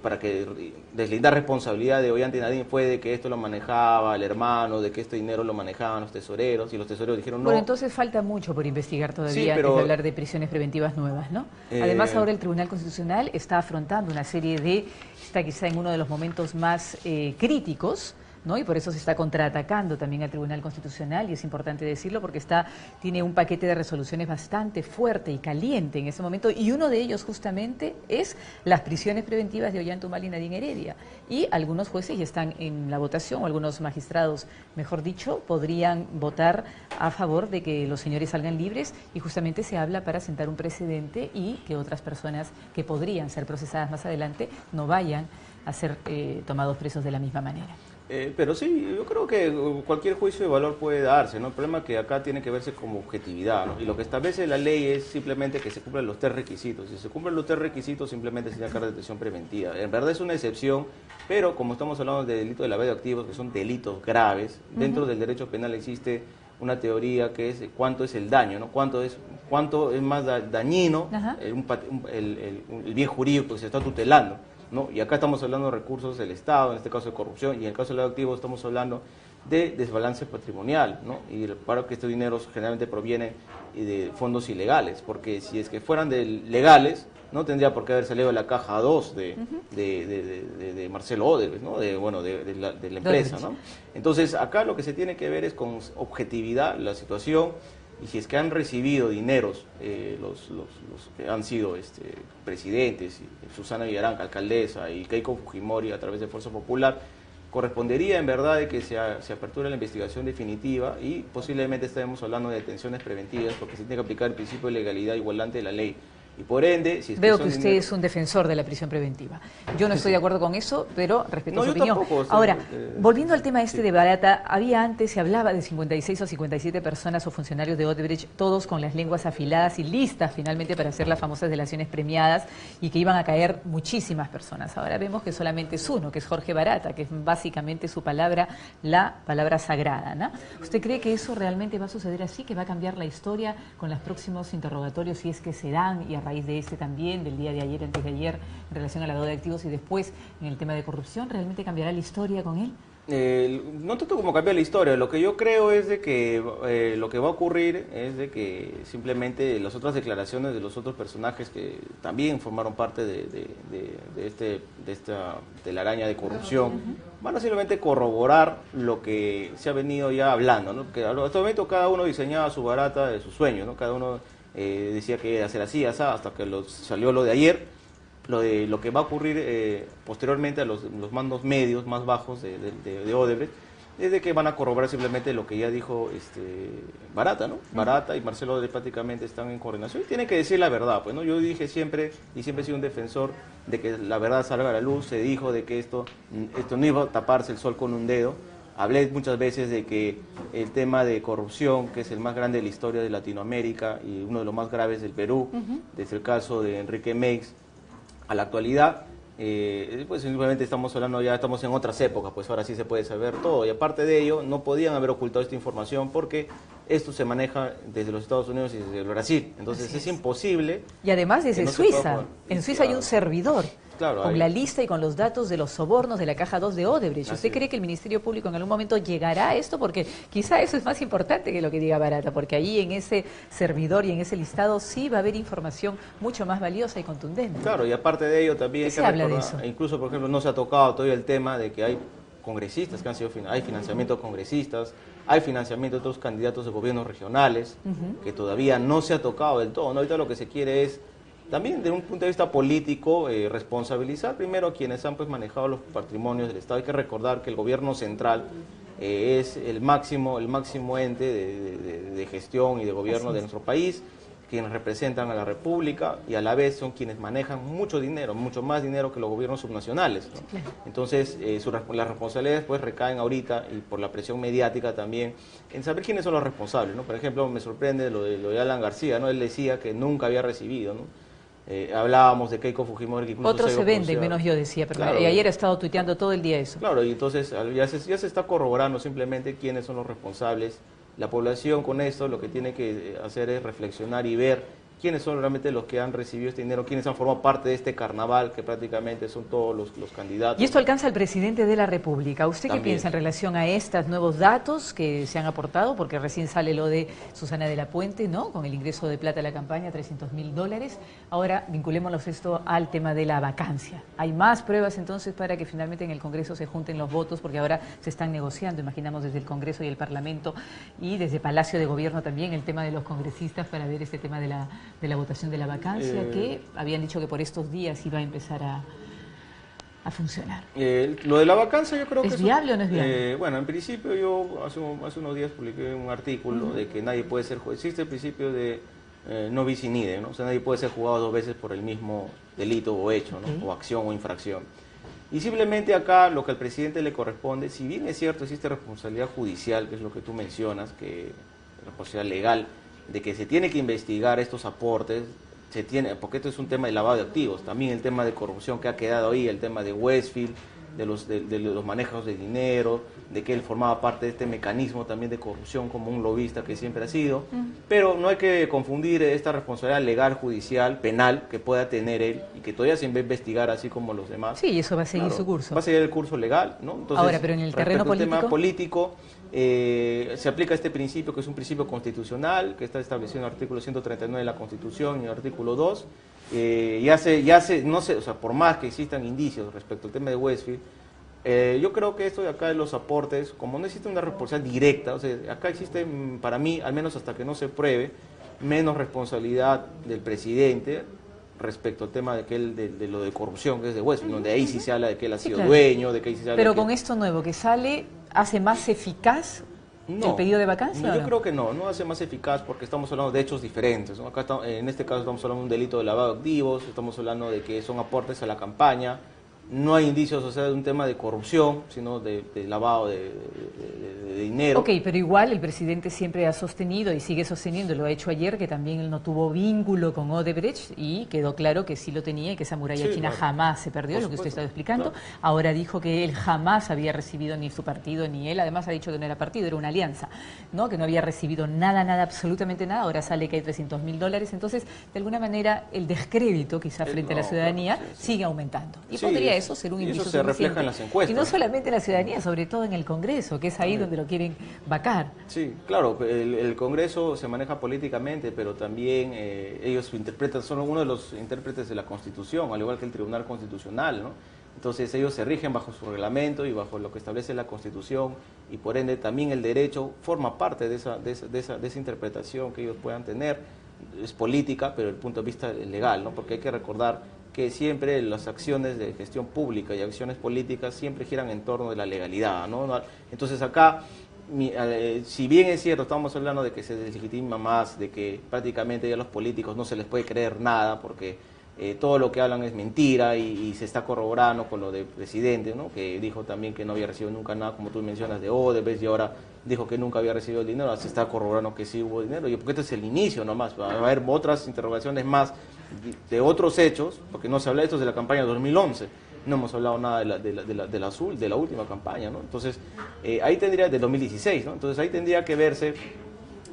para que deslindar responsabilidad de Ollanta y Nadine fue de que esto lo manejaba el hermano, de que este dinero lo manejaban los tesoreros, y los tesoreros dijeron no. Bueno, entonces falta mucho por investigar todavía pero, antes de hablar de prisiones preventivas nuevas, ¿no? Además, ahora el Tribunal Constitucional está afrontando una serie está quizá en uno de los momentos más críticos, ¿no? Y por eso se está contraatacando también al Tribunal Constitucional, y es importante decirlo porque tiene un paquete de resoluciones bastante fuerte y caliente en ese momento, y uno de ellos justamente es las prisiones preventivas de Ollanta Humala y Nadine Heredia. Y algunos jueces ya están en la votación, o algunos magistrados, mejor dicho, podrían votar a favor de que los señores salgan libres, y justamente se habla para sentar un precedente y que otras personas que podrían ser procesadas más adelante no vayan a ser tomados presos de la misma manera. Pero sí, yo creo que cualquier juicio de valor puede darse, ¿no? El problema es que acá tiene que verse como objetividad, ¿no? Y lo que establece la ley es simplemente que se cumplan los 3 requisitos. Si se cumplen los 3 requisitos, simplemente se saca de detención preventiva. En verdad es una excepción, pero como estamos hablando de delito de lavado de activos, que son delitos graves, dentro del derecho penal existe una teoría que es cuánto es el daño, ¿no? Cuánto es más dañino el bien jurídico que se está tutelando, ¿no? Y acá estamos hablando de recursos del Estado, en este caso de corrupción, y en el caso del lavado de activos estamos hablando de desbalance patrimonial, ¿no? Y para que estos dineros generalmente provienen de fondos ilegales, porque si es que fueran legales, no tendría por qué haber salido de la caja 2 de Marcelo Odebrecht, ¿no? de la empresa, ¿no? Entonces, acá lo que se tiene que ver es con objetividad la situación, y si es que han recibido dineros los que han sido presidentes, Susana Villarán, alcaldesa, y Keiko Fujimori a través de Fuerza Popular, correspondería en verdad de que se aperture la investigación definitiva, y posiblemente estaremos hablando de detenciones preventivas, porque se tiene que aplicar el principio de legalidad igual ante la ley. Y por ende, si es Veo que usted es un defensor de la prisión preventiva. Yo no estoy de acuerdo con eso, pero respeto su opinión. Tampoco, ahora, volviendo al tema de Barata, había antes, se hablaba de 56 o 57 personas o funcionarios de Odebrecht, todos con las lenguas afiladas y listas finalmente para hacer las famosas delaciones premiadas, y que iban a caer muchísimas personas. Ahora vemos que solamente es uno, que es Jorge Barata, que es básicamente su palabra, la palabra sagrada, ¿no? ¿Usted cree que eso realmente va a suceder así, que va a cambiar la historia con los próximos interrogatorios, si es que se dan, y a raíz de también, del día de ayer, antes de ayer, en relación a la deuda de activos, y después en el tema de corrupción, ¿realmente cambiará la historia con él? No tanto como cambiar la historia, lo que yo creo es de que lo que va a ocurrir es de que simplemente las otras declaraciones de los otros personajes que también formaron parte de esta telaraña de corrupción van a simplemente corroborar lo que se ha venido ya hablando, ¿no? Que hasta el momento cada uno diseñaba su Barata de sus sueños, ¿no? Cada uno decía que iba a ser así, hasta que salió lo de ayer, lo que va a ocurrir posteriormente a los mandos medios más bajos de Odebrecht, es de que van a corroborar simplemente lo que ya dijo Barata, ¿no? Barata y Marcelo Odebrecht prácticamente están en coordinación y tienen que decir la verdad, pues, ¿no? Yo dije siempre, y siempre he sido un defensor de que la verdad salga a la luz. Se dijo de que esto no iba a taparse el sol con un dedo. Hablé muchas veces de que el tema de corrupción, que es el más grande de la historia de Latinoamérica y uno de los más graves del Perú, desde el caso de Enrique Meix a la actualidad, pues simplemente estamos hablando, ya estamos en otras épocas, pues ahora sí se puede saber todo. Y aparte de ello, no podían haber ocultado esta información porque esto se maneja desde los Estados Unidos y desde el Brasil. Entonces es imposible. Y además desde Suiza. En Suiza hay un servidor. Claro, con la lista y con los datos de los sobornos de la caja 2 de Odebrecht. ¿Usted cree que el Ministerio Público en algún momento llegará a esto? Porque quizá eso es más importante que lo que diga Barata, porque ahí en ese servidor y en ese listado sí va a haber información mucho más valiosa y contundente. Claro, y aparte de ello también se habla de eso. Incluso, por ejemplo, no se ha tocado todavía el tema de que hay congresistas que han sido hay financiamiento de congresistas, hay financiamiento de otros candidatos de gobiernos regionales, que todavía no se ha tocado del todo, ¿no? Ahorita lo que se quiere es también, desde un punto de vista político, responsabilizar primero a quienes han manejado los patrimonios del Estado. Hay que recordar que el gobierno central es el máximo ente de gestión y de gobierno de nuestro país, quienes representan a la República y a la vez son quienes manejan mucho dinero, mucho más dinero que los gobiernos subnacionales, ¿no? Claro. Entonces, las responsabilidades pues recaen ahorita, y por la presión mediática también, en saber quiénes son los responsables, ¿no? Por ejemplo, me sorprende lo de Alan García, ¿no? Él decía que nunca había recibido, ¿no? Hablábamos de Keiko Fujimori, que incluso otros se venden, menos yo decía, pero claro, ayer he estado tuiteando todo el día eso. Claro, y entonces ya se está corroborando simplemente quiénes son los responsables. La población con esto lo que tiene que hacer es reflexionar y ver quiénes son realmente los que han recibido este dinero, quiénes han formado parte de este carnaval, que prácticamente son todos los candidatos. Y esto alcanza al presidente de la República. ¿Usted qué piensa en relación a estos nuevos datos que se han aportado? Porque recién sale lo de Susana de la Puente, ¿no? Con el ingreso de plata a la campaña, $300.000. Ahora vinculémonos esto al tema de la vacancia. ¿Hay más pruebas entonces para que finalmente en el Congreso se junten los votos? Porque ahora se están negociando, imaginamos, desde el Congreso y el Parlamento y desde Palacio de Gobierno también el tema de los congresistas para ver este tema de la votación de la vacancia, que habían dicho que por estos días iba a empezar a funcionar. Lo de la vacancia yo creo que... ¿Es viable o no es viable? Bueno, en principio yo hace unos días publiqué un artículo de que nadie puede ser... Existe el principio de no bis in idem, ¿no? O sea, nadie puede ser juzgado dos veces por el mismo delito o hecho, ¿no? O acción o infracción. Y simplemente acá lo que al presidente le corresponde, si bien es cierto existe responsabilidad judicial, que es lo que tú mencionas, que responsabilidad legal, de que se tiene que investigar estos aportes, porque esto es un tema de lavado de activos, también el tema de corrupción que ha quedado ahí, el tema de Westfield, de los manejos de dinero, de que él formaba parte de este mecanismo también de corrupción como un lobista que siempre ha sido, pero no hay que confundir esta responsabilidad legal, judicial, penal que pueda tener él y que todavía se va a investigar así como los demás. Sí, eso va a seguir su curso. Va a seguir el curso legal, ¿no? Entonces, ahora, pero en el terreno político se aplica este principio, que es un principio constitucional, que está establecido en el artículo 139 de la Constitución y el artículo 2, no sé, o sea, por más que existan indicios respecto al tema de Westfield, yo creo que esto de acá de los aportes, como no existe una responsabilidad directa, o sea, acá existe, para mí, al menos hasta que no se pruebe, menos responsabilidad del presidente respecto al tema de lo de corrupción que es de Westfield, donde ahí sí se habla de que él ha sido dueño, de que ahí sí se habla Pero de que... con esto nuevo que sale, ¿hace más eficaz el pedido de vacancia? No, yo creo que no hace más eficaz porque estamos hablando de hechos diferentes, ¿no? Acá en este caso estamos hablando de un delito de lavado de activos, estamos hablando de que son aportes a la campaña, no hay indicios, o sea, de un tema de corrupción, sino de lavado de dinero. Ok, pero igual el presidente siempre ha sostenido y sigue sosteniendo, lo ha hecho ayer, que también él no tuvo vínculo con Odebrecht y quedó claro que sí lo tenía y que esa muralla china jamás se perdió, lo que usted estaba explicando. Claro. Ahora dijo que él jamás había recibido ni su partido ni él, además ha dicho que no era partido, era una alianza, ¿no? Que no había recibido nada, absolutamente nada. Ahora sale que hay $300.000, entonces de alguna manera el descrédito quizá frente a la ciudadanía sigue aumentando. Y podría eso ser un indicio se refleja en las encuestas. Y no solamente en la ciudadanía, sobre todo en el Congreso, que es ahí donde lo quieren vacar. Sí, claro, el Congreso se maneja políticamente, pero también ellos interpretan, son uno de los intérpretes de la Constitución, al igual que el Tribunal Constitucional, ¿no? Entonces ellos se rigen bajo su reglamento y bajo lo que establece la Constitución y por ende también el derecho forma parte de esa interpretación que ellos puedan tener. Es política, pero desde el punto de vista legal, ¿no? Porque hay que recordar que siempre las acciones de gestión pública y acciones políticas siempre giran en torno de la legalidad, ¿no? Entonces acá, si bien es cierto, estamos hablando de que se deslegitima más, de que prácticamente ya a los políticos no se les puede creer nada porque todo lo que hablan es mentira y se está corroborando con lo del presidente, ¿no? Que dijo también que no había recibido nunca nada, como tú mencionas, de Odebrecht, y ahora dijo que nunca había recibido el dinero, se está corroborando que sí hubo dinero, porque este es el inicio nomás, va a haber otras interrogaciones más de otros hechos, porque no se habla de esto de la campaña de 2011, no hemos hablado nada de la última campaña, ¿no? Entonces, ahí tendría, del 2016, ¿no? Entonces ahí tendría que verse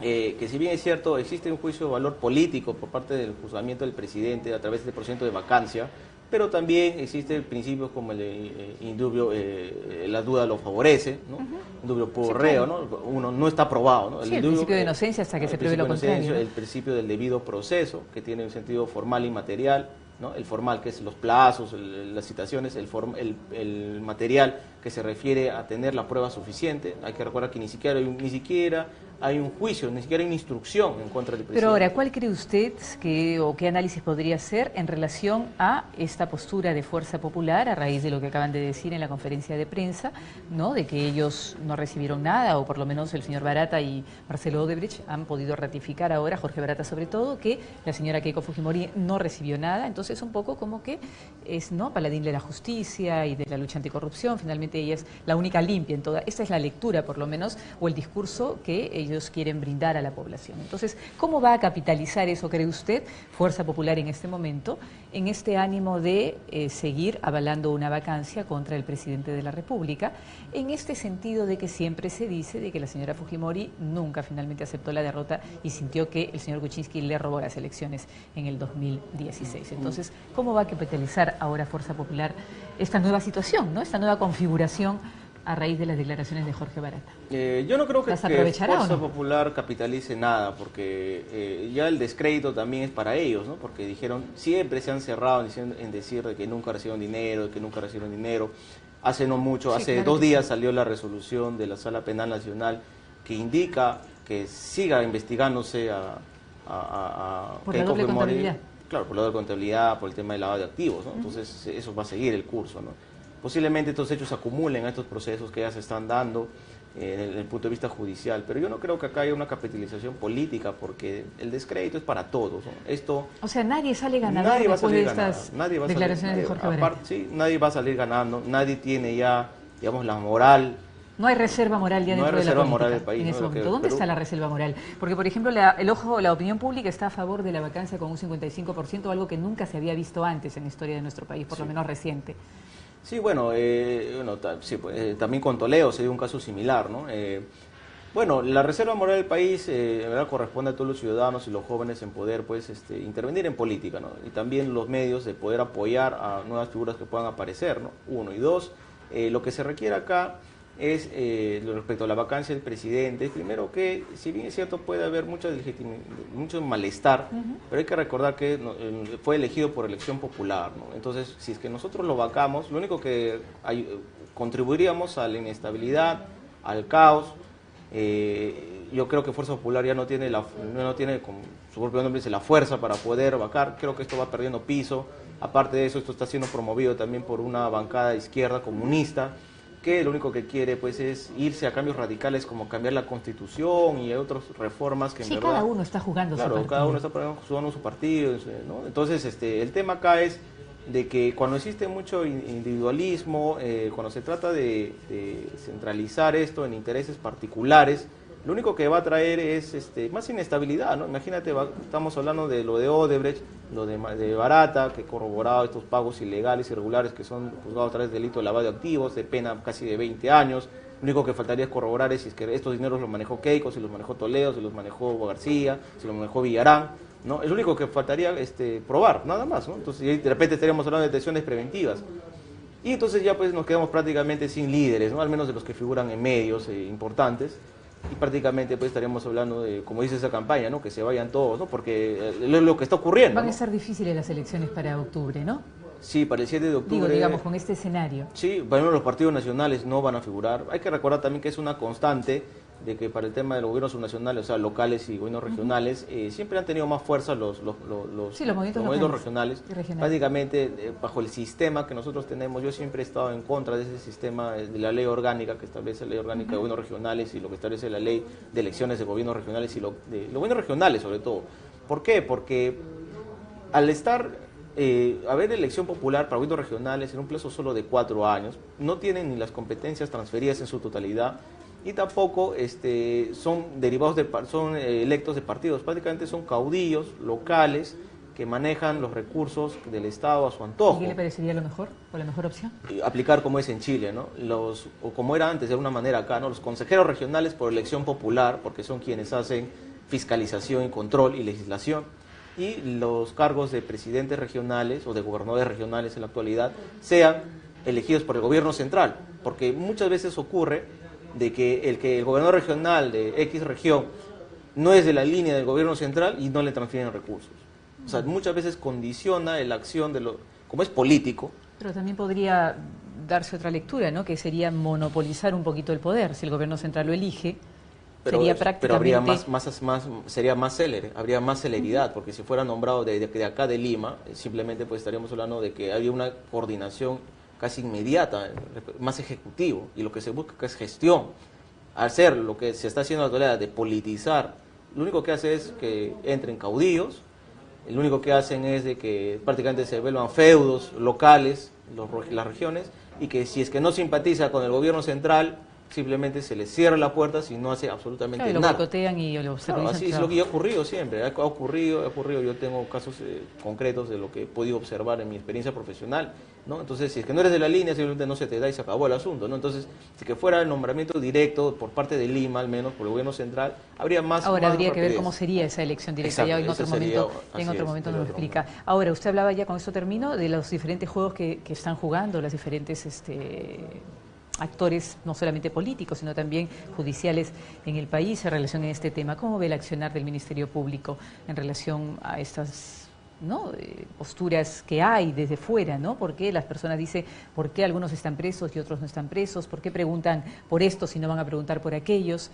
que si bien es cierto, existe un juicio de valor político por parte del juzgamiento del presidente a través del procedimiento de vacancia, pero también existen principios como el indubio, la duda lo favorece, ¿no? Indubio por reo, ¿no? Uno no está probado, ¿no? El principio de inocencia hasta que se pruebe lo contrario, ¿no? El principio del debido proceso, que tiene un sentido formal y material, ¿no? El formal, que es los plazos, las citaciones, el material, que se refiere a tener la prueba suficiente. Hay que recordar que ni siquiera hay un juicio, ni siquiera hay una instrucción en contra del presidente. Pero ahora, ¿cuál cree usted o qué análisis podría hacer en relación a esta postura de Fuerza Popular a raíz de lo que acaban de decir en la conferencia de prensa, ¿no? De que ellos no recibieron nada, o por lo menos el señor Barata y Marcelo Odebrecht han podido ratificar ahora, Jorge Barata sobre todo, que la señora Keiko Fujimori no recibió nada? Entonces un poco como que es, ¿no?, paladín de la justicia y de la lucha anticorrupción. Finalmente ella es la única limpia en toda. Esta es la lectura, por lo menos, o el discurso que ellos quieren brindar a la población. Entonces, ¿cómo va a capitalizar eso, cree usted, Fuerza Popular en este momento, en este ánimo de seguir avalando una vacancia contra el presidente de la República, en este sentido de que siempre se dice de que la señora Fujimori nunca finalmente aceptó la derrota y sintió que el señor Kuczynski le robó las elecciones en el 2016? Entonces, ¿cómo va a capitalizar ahora Fuerza Popular esta nueva situación, ¿no?, esta nueva configuración a raíz de las declaraciones de Jorge Barata? Yo no creo que Fuerza Popular capitalice nada, porque ya el descrédito también es para ellos, ¿no? Porque dijeron, siempre se han cerrado en decir de que nunca recibieron dinero, Hace no mucho, hace 2 días salió la resolución de la Sala Penal Nacional que indica que siga investigándose por la doble contabilidad. Claro, por la doble contabilidad, por el tema del lavado de activos, ¿no? Entonces eso va a seguir el curso, ¿no? Posiblemente estos hechos se acumulen a estos procesos que ya se están dando en el punto de vista judicial, pero yo no creo que acá haya una capitalización política, porque el descrédito es para todos, ¿no? O sea, nadie sale ganador después de estas declaraciones de Jorge Barata. Sí, nadie va a salir ganando, nadie tiene ya, digamos, la moral. No hay reserva moral ya dentro de la política del país, en ese momento. ¿Dónde está la reserva moral? Porque, por ejemplo, la opinión pública está a favor de la vacancia con un 55%, algo que nunca se había visto antes en la historia de nuestro país, por lo menos reciente. Sí, bueno, también con Toledo se dio un caso similar, ¿no? Bueno, la reserva moral del país en verdad corresponde a todos los ciudadanos y los jóvenes en poder, pues, intervenir en política, ¿no? Y también los medios de poder apoyar a nuevas figuras que puedan aparecer, ¿no? 1 y 2, lo que se requiere acá es respecto a la vacancia del presidente. Primero que, si bien es cierto, puede haber mucho malestar, pero hay que recordar que fue elegido por elección popular, ¿no? Entonces, si es que nosotros lo vacamos, lo único que contribuiríamos a la inestabilidad, al caos. Yo creo que Fuerza Popular ya no tiene, como su propio nombre dice, la fuerza para poder vacar. Creo que esto va perdiendo piso. Aparte de eso, esto está siendo promovido también por una bancada izquierda comunista, que lo único que quiere pues es irse a cambios radicales como cambiar la Constitución y otras reformas que en verdad... cada uno está jugando su partido. Cada uno está jugando su partido, ¿no? Entonces, el tema acá es de que cuando existe mucho individualismo, cuando se trata de centralizar esto en intereses particulares, lo único que va a traer es más inestabilidad, ¿no? Imagínate, estamos hablando de lo de Odebrecht, lo de Barata, que corroboraba estos pagos ilegales, irregulares, que son juzgados a través del delito de lavado de activos, de pena casi de 20 años. Lo único que faltaría es corroborar si es que estos dineros los manejó Keiko, si los manejó Toledo, si los manejó García, si los manejó Villarán, ¿no? Es lo único que faltaría probar, nada más, ¿no? Entonces, de repente estaríamos hablando de detenciones preventivas. Y entonces ya pues nos quedamos prácticamente sin líderes, ¿no? Al menos de los que figuran en medios importantes. Y prácticamente pues estaríamos hablando de, como dice esa campaña, ¿no? Que se vayan todos, ¿no? Porque es lo que está ocurriendo. Van a ¿no? ser difíciles las elecciones para octubre, ¿no? Sí, para el 7 de octubre. Digamos, con este escenario. Sí, bueno, los partidos nacionales no van a figurar. Hay que recordar también que es una constante de que para el tema de los gobiernos subnacionales, o sea, locales y gobiernos regionales, siempre han tenido más fuerza los movimientos regionales. Prácticamente, bajo el sistema que nosotros tenemos, yo siempre he estado en contra de ese sistema de la ley orgánica, que establece la ley orgánica de gobiernos regionales y lo que establece la ley de elecciones de gobiernos regionales y de los gobiernos regionales sobre todo. ¿Por qué? Porque al haber elección popular para gobiernos regionales en un plazo solo de 4 años, no tienen ni las competencias transferidas en su totalidad, y tampoco son electos de partidos, prácticamente son caudillos locales que manejan los recursos del Estado a su antojo. ¿Y qué le parecería lo mejor o la mejor opción? Aplicar como es en Chile, ¿no? O como era antes de alguna manera acá, ¿no? Los consejeros regionales por elección popular, porque son quienes hacen fiscalización y control y legislación, y los cargos de presidentes regionales o de gobernadores regionales en la actualidad sean elegidos por el gobierno central, porque muchas veces ocurre de que el gobernador regional de X región no es de la línea del gobierno central y no le transfieren recursos. O sea, muchas veces condiciona la acción como es político. Pero también podría darse otra lectura, ¿no? Que sería monopolizar un poquito el poder. Si el gobierno central lo elige, sería prácticamente... Pero habría sería más célere, habría más celeridad, porque si fuera nombrado de acá de Lima, simplemente pues estaríamos hablando de que había una coordinación casi inmediata, más ejecutivo, y lo que se busca es gestión. Al ser lo que se está haciendo en la actualidad de politizar, lo único que hace es que entren caudillos, lo único que hacen es de que prácticamente se vuelvan feudos locales, las regiones, y que si es que no simpatiza con el gobierno central, simplemente se les cierra la puerta si no hace absolutamente nada. Lo boicotean y lo así es lo que ha ocurrido siempre, ha ocurrido. Yo tengo casos concretos de lo que he podido observar en mi experiencia profesional, ¿no? Entonces, si es que no eres de la línea, simplemente no se te da y se acabó el asunto, ¿no? Entonces, si que fuera el nombramiento directo por parte de Lima, al menos por el gobierno central, habría más. Ahora habría que ver cómo sería esa elección directa. Exacto, ya en otro momento nos lo explica. Ahora, usted hablaba ya, con esto termino, de los diferentes juegos que están jugando, las diferentes actores, no solamente políticos, sino también judiciales en el país en relación a este tema. ¿Cómo ve el accionar del Ministerio Público en relación a estas posturas que hay desde fuera, ¿no? ¿Por qué las personas dicen, por qué algunos están presos y otros no están presos? ¿Por qué preguntan por esto si no van a preguntar por aquellos?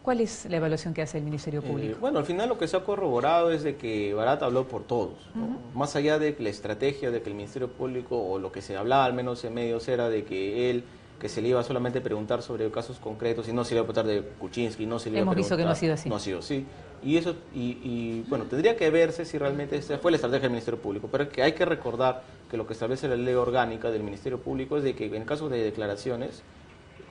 ¿Cuál es la evaluación que hace el Ministerio Público? Bueno, al final lo que se ha corroborado es de que Barata habló por todos, ¿no? Más allá de la estrategia de que el Ministerio Público, o lo que se hablaba al menos en medios, era de que que se le iba solamente a preguntar sobre casos concretos y no se le iba a preguntar de Kuczynski, no se le iba a preguntar... Hemos visto que no ha sido así. No ha sido así. Y bueno, tendría que verse si realmente esta fue la estrategia del Ministerio Público, pero que hay que recordar que lo que establece la ley orgánica del Ministerio Público es de que en caso de declaraciones,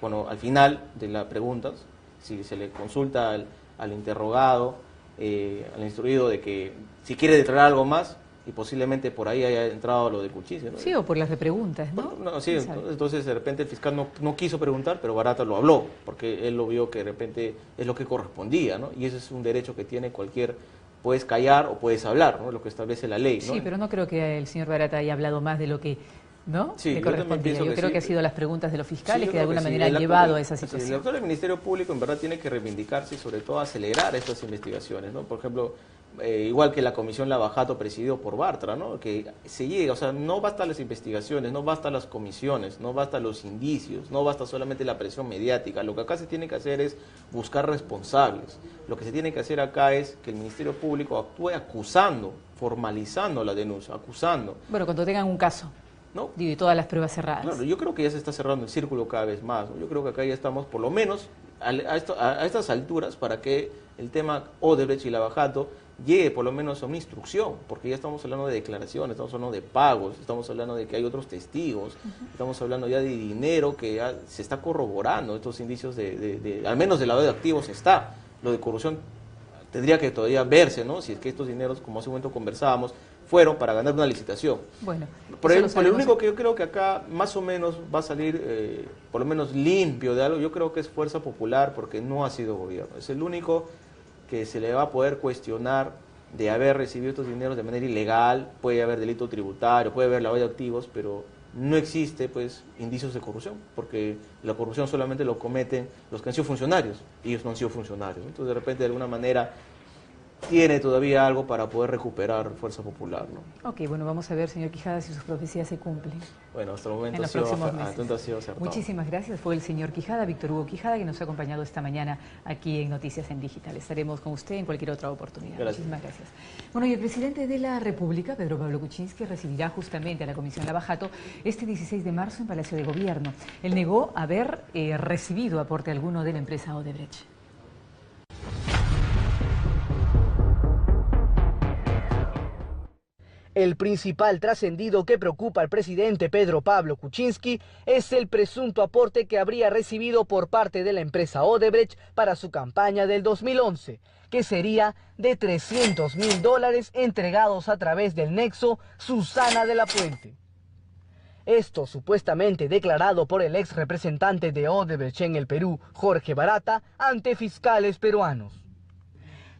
bueno, al final de las preguntas, si se le consulta al interrogado, al instruido de que si quiere declarar algo más, y posiblemente por ahí haya entrado lo de Kuczynski, ¿no? Sí, o por las repreguntas, ¿no? Sí, entonces de repente el fiscal no quiso preguntar, pero Barata lo habló, porque él lo vio que de repente es lo que correspondía, ¿no? Y ese es un derecho que tiene puedes callar o puedes hablar, ¿no? Lo que establece la ley, ¿no? Sí, pero no creo que el señor Barata haya hablado más de lo que ¿no? Sí, Le yo también correspondía. pienso yo que creo sí. que ha sido las preguntas de los fiscales Sí, que de alguna sí. manera El han actual- llevado a esa sí, situación. el actual del Ministerio Público en verdad tiene que reivindicarse y sobre todo acelerar estas investigaciones, ¿no? Por ejemplo, igual que la comisión Lavajato presidido por Bartra, ¿no? Que se llega, o sea, no basta las investigaciones, no basta las comisiones, no basta los indicios, no basta solamente la presión mediática. Lo que acá se tiene que hacer es buscar responsables. Lo que se tiene que hacer acá es que el Ministerio Público actúe acusando, formalizando la denuncia, acusando. Bueno, cuando tengan un caso. ¿No? Y todas las pruebas cerradas. Claro, yo creo que ya se está cerrando el círculo cada vez más, ¿no? Yo creo que acá ya estamos, por lo menos, a estas alturas, para que el tema Odebrecht y Lavajato llegue por lo menos a una instrucción, porque ya estamos hablando de declaraciones, estamos hablando de pagos, estamos hablando de que hay otros testigos, estamos hablando ya de dinero que ya se está corroborando, estos indicios al menos de lavado de activos está, lo de corrupción tendría que todavía verse, ¿no? Si es que estos dineros, como hace un momento conversábamos, fueron para ganar una licitación. Bueno, por lo único que yo creo que acá más o menos va a salir, por lo menos limpio de algo, yo creo que es Fuerza Popular, porque no ha sido gobierno. Es el único que se le va a poder cuestionar de haber recibido estos dineros de manera ilegal. Puede haber delito tributario, puede haber lavado de activos, pero no existe pues indicios de corrupción, porque la corrupción solamente lo cometen los que han sido funcionarios, y ellos no han sido funcionarios. Entonces de repente de alguna manera tiene todavía algo para poder recuperar Fuerza Popular, ¿no? Ok, bueno, vamos a ver, señor Quijada, si sus profecías se cumplen. Bueno, hasta el momento en los próximos meses. ha sido acertado. Muchísimas gracias. Fue el señor Quijada, Víctor Hugo Quijada, que nos ha acompañado esta mañana aquí en Noticias en Digital. Estaremos con usted en cualquier otra oportunidad. Gracias. Muchísimas gracias. Bueno, y el presidente de la República, Pedro Pablo Kuczynski, recibirá justamente a la Comisión Lavajato este 16 de marzo en Palacio de Gobierno. Él negó haber recibido aporte alguno de la empresa Odebrecht. El principal trascendido que preocupa al presidente Pedro Pablo Kuczynski es el presunto aporte que habría recibido por parte de la empresa Odebrecht para su campaña del 2011, que sería de $300.000 entregados a través del nexo Susana de la Puente. Esto supuestamente declarado por el ex representante de Odebrecht en el Perú, Jorge Barata, ante fiscales peruanos.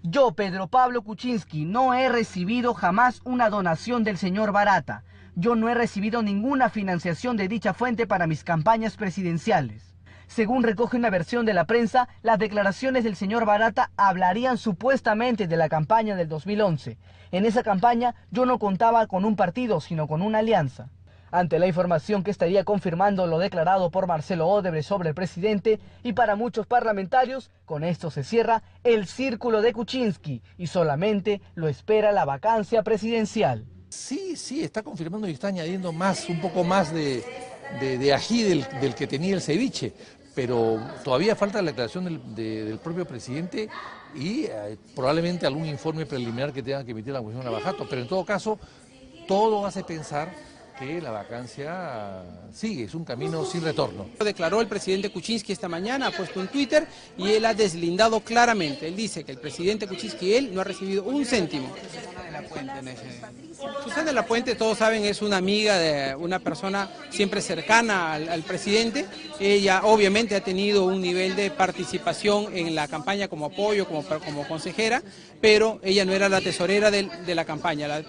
Yo, Pedro Pablo Kuczynski, no he recibido jamás una donación del señor Barata. Yo no he recibido ninguna financiación de dicha fuente para mis campañas presidenciales. Según recoge una versión de la prensa, las declaraciones del señor Barata hablarían supuestamente de la campaña del 2011. En esa campaña yo no contaba con un partido, sino con una alianza. Ante la información que estaría confirmando lo declarado por Marcelo Odebrecht sobre el presidente, y para muchos parlamentarios, con esto se cierra el círculo de Kuczynski y solamente lo espera la vacancia presidencial. Sí, está confirmando y está añadiendo un poco más de ají del que tenía el ceviche, pero todavía falta la declaración del propio presidente y probablemente algún informe preliminar que tenga que emitir la Comisión Lavajato, pero en todo caso, todo hace pensar que la vacancia sigue, es un camino sin retorno. Declaró el presidente Kuczynski esta mañana, ha puesto en Twitter y él ha deslindado claramente. Él dice que el presidente Kuczynski, él no ha recibido un céntimo. Susana de la Puente, todos saben, es una amiga de una persona siempre cercana al presidente. Ella obviamente ha tenido un nivel de participación en la campaña como apoyo, como consejera, pero ella no era la tesorera de la campaña. El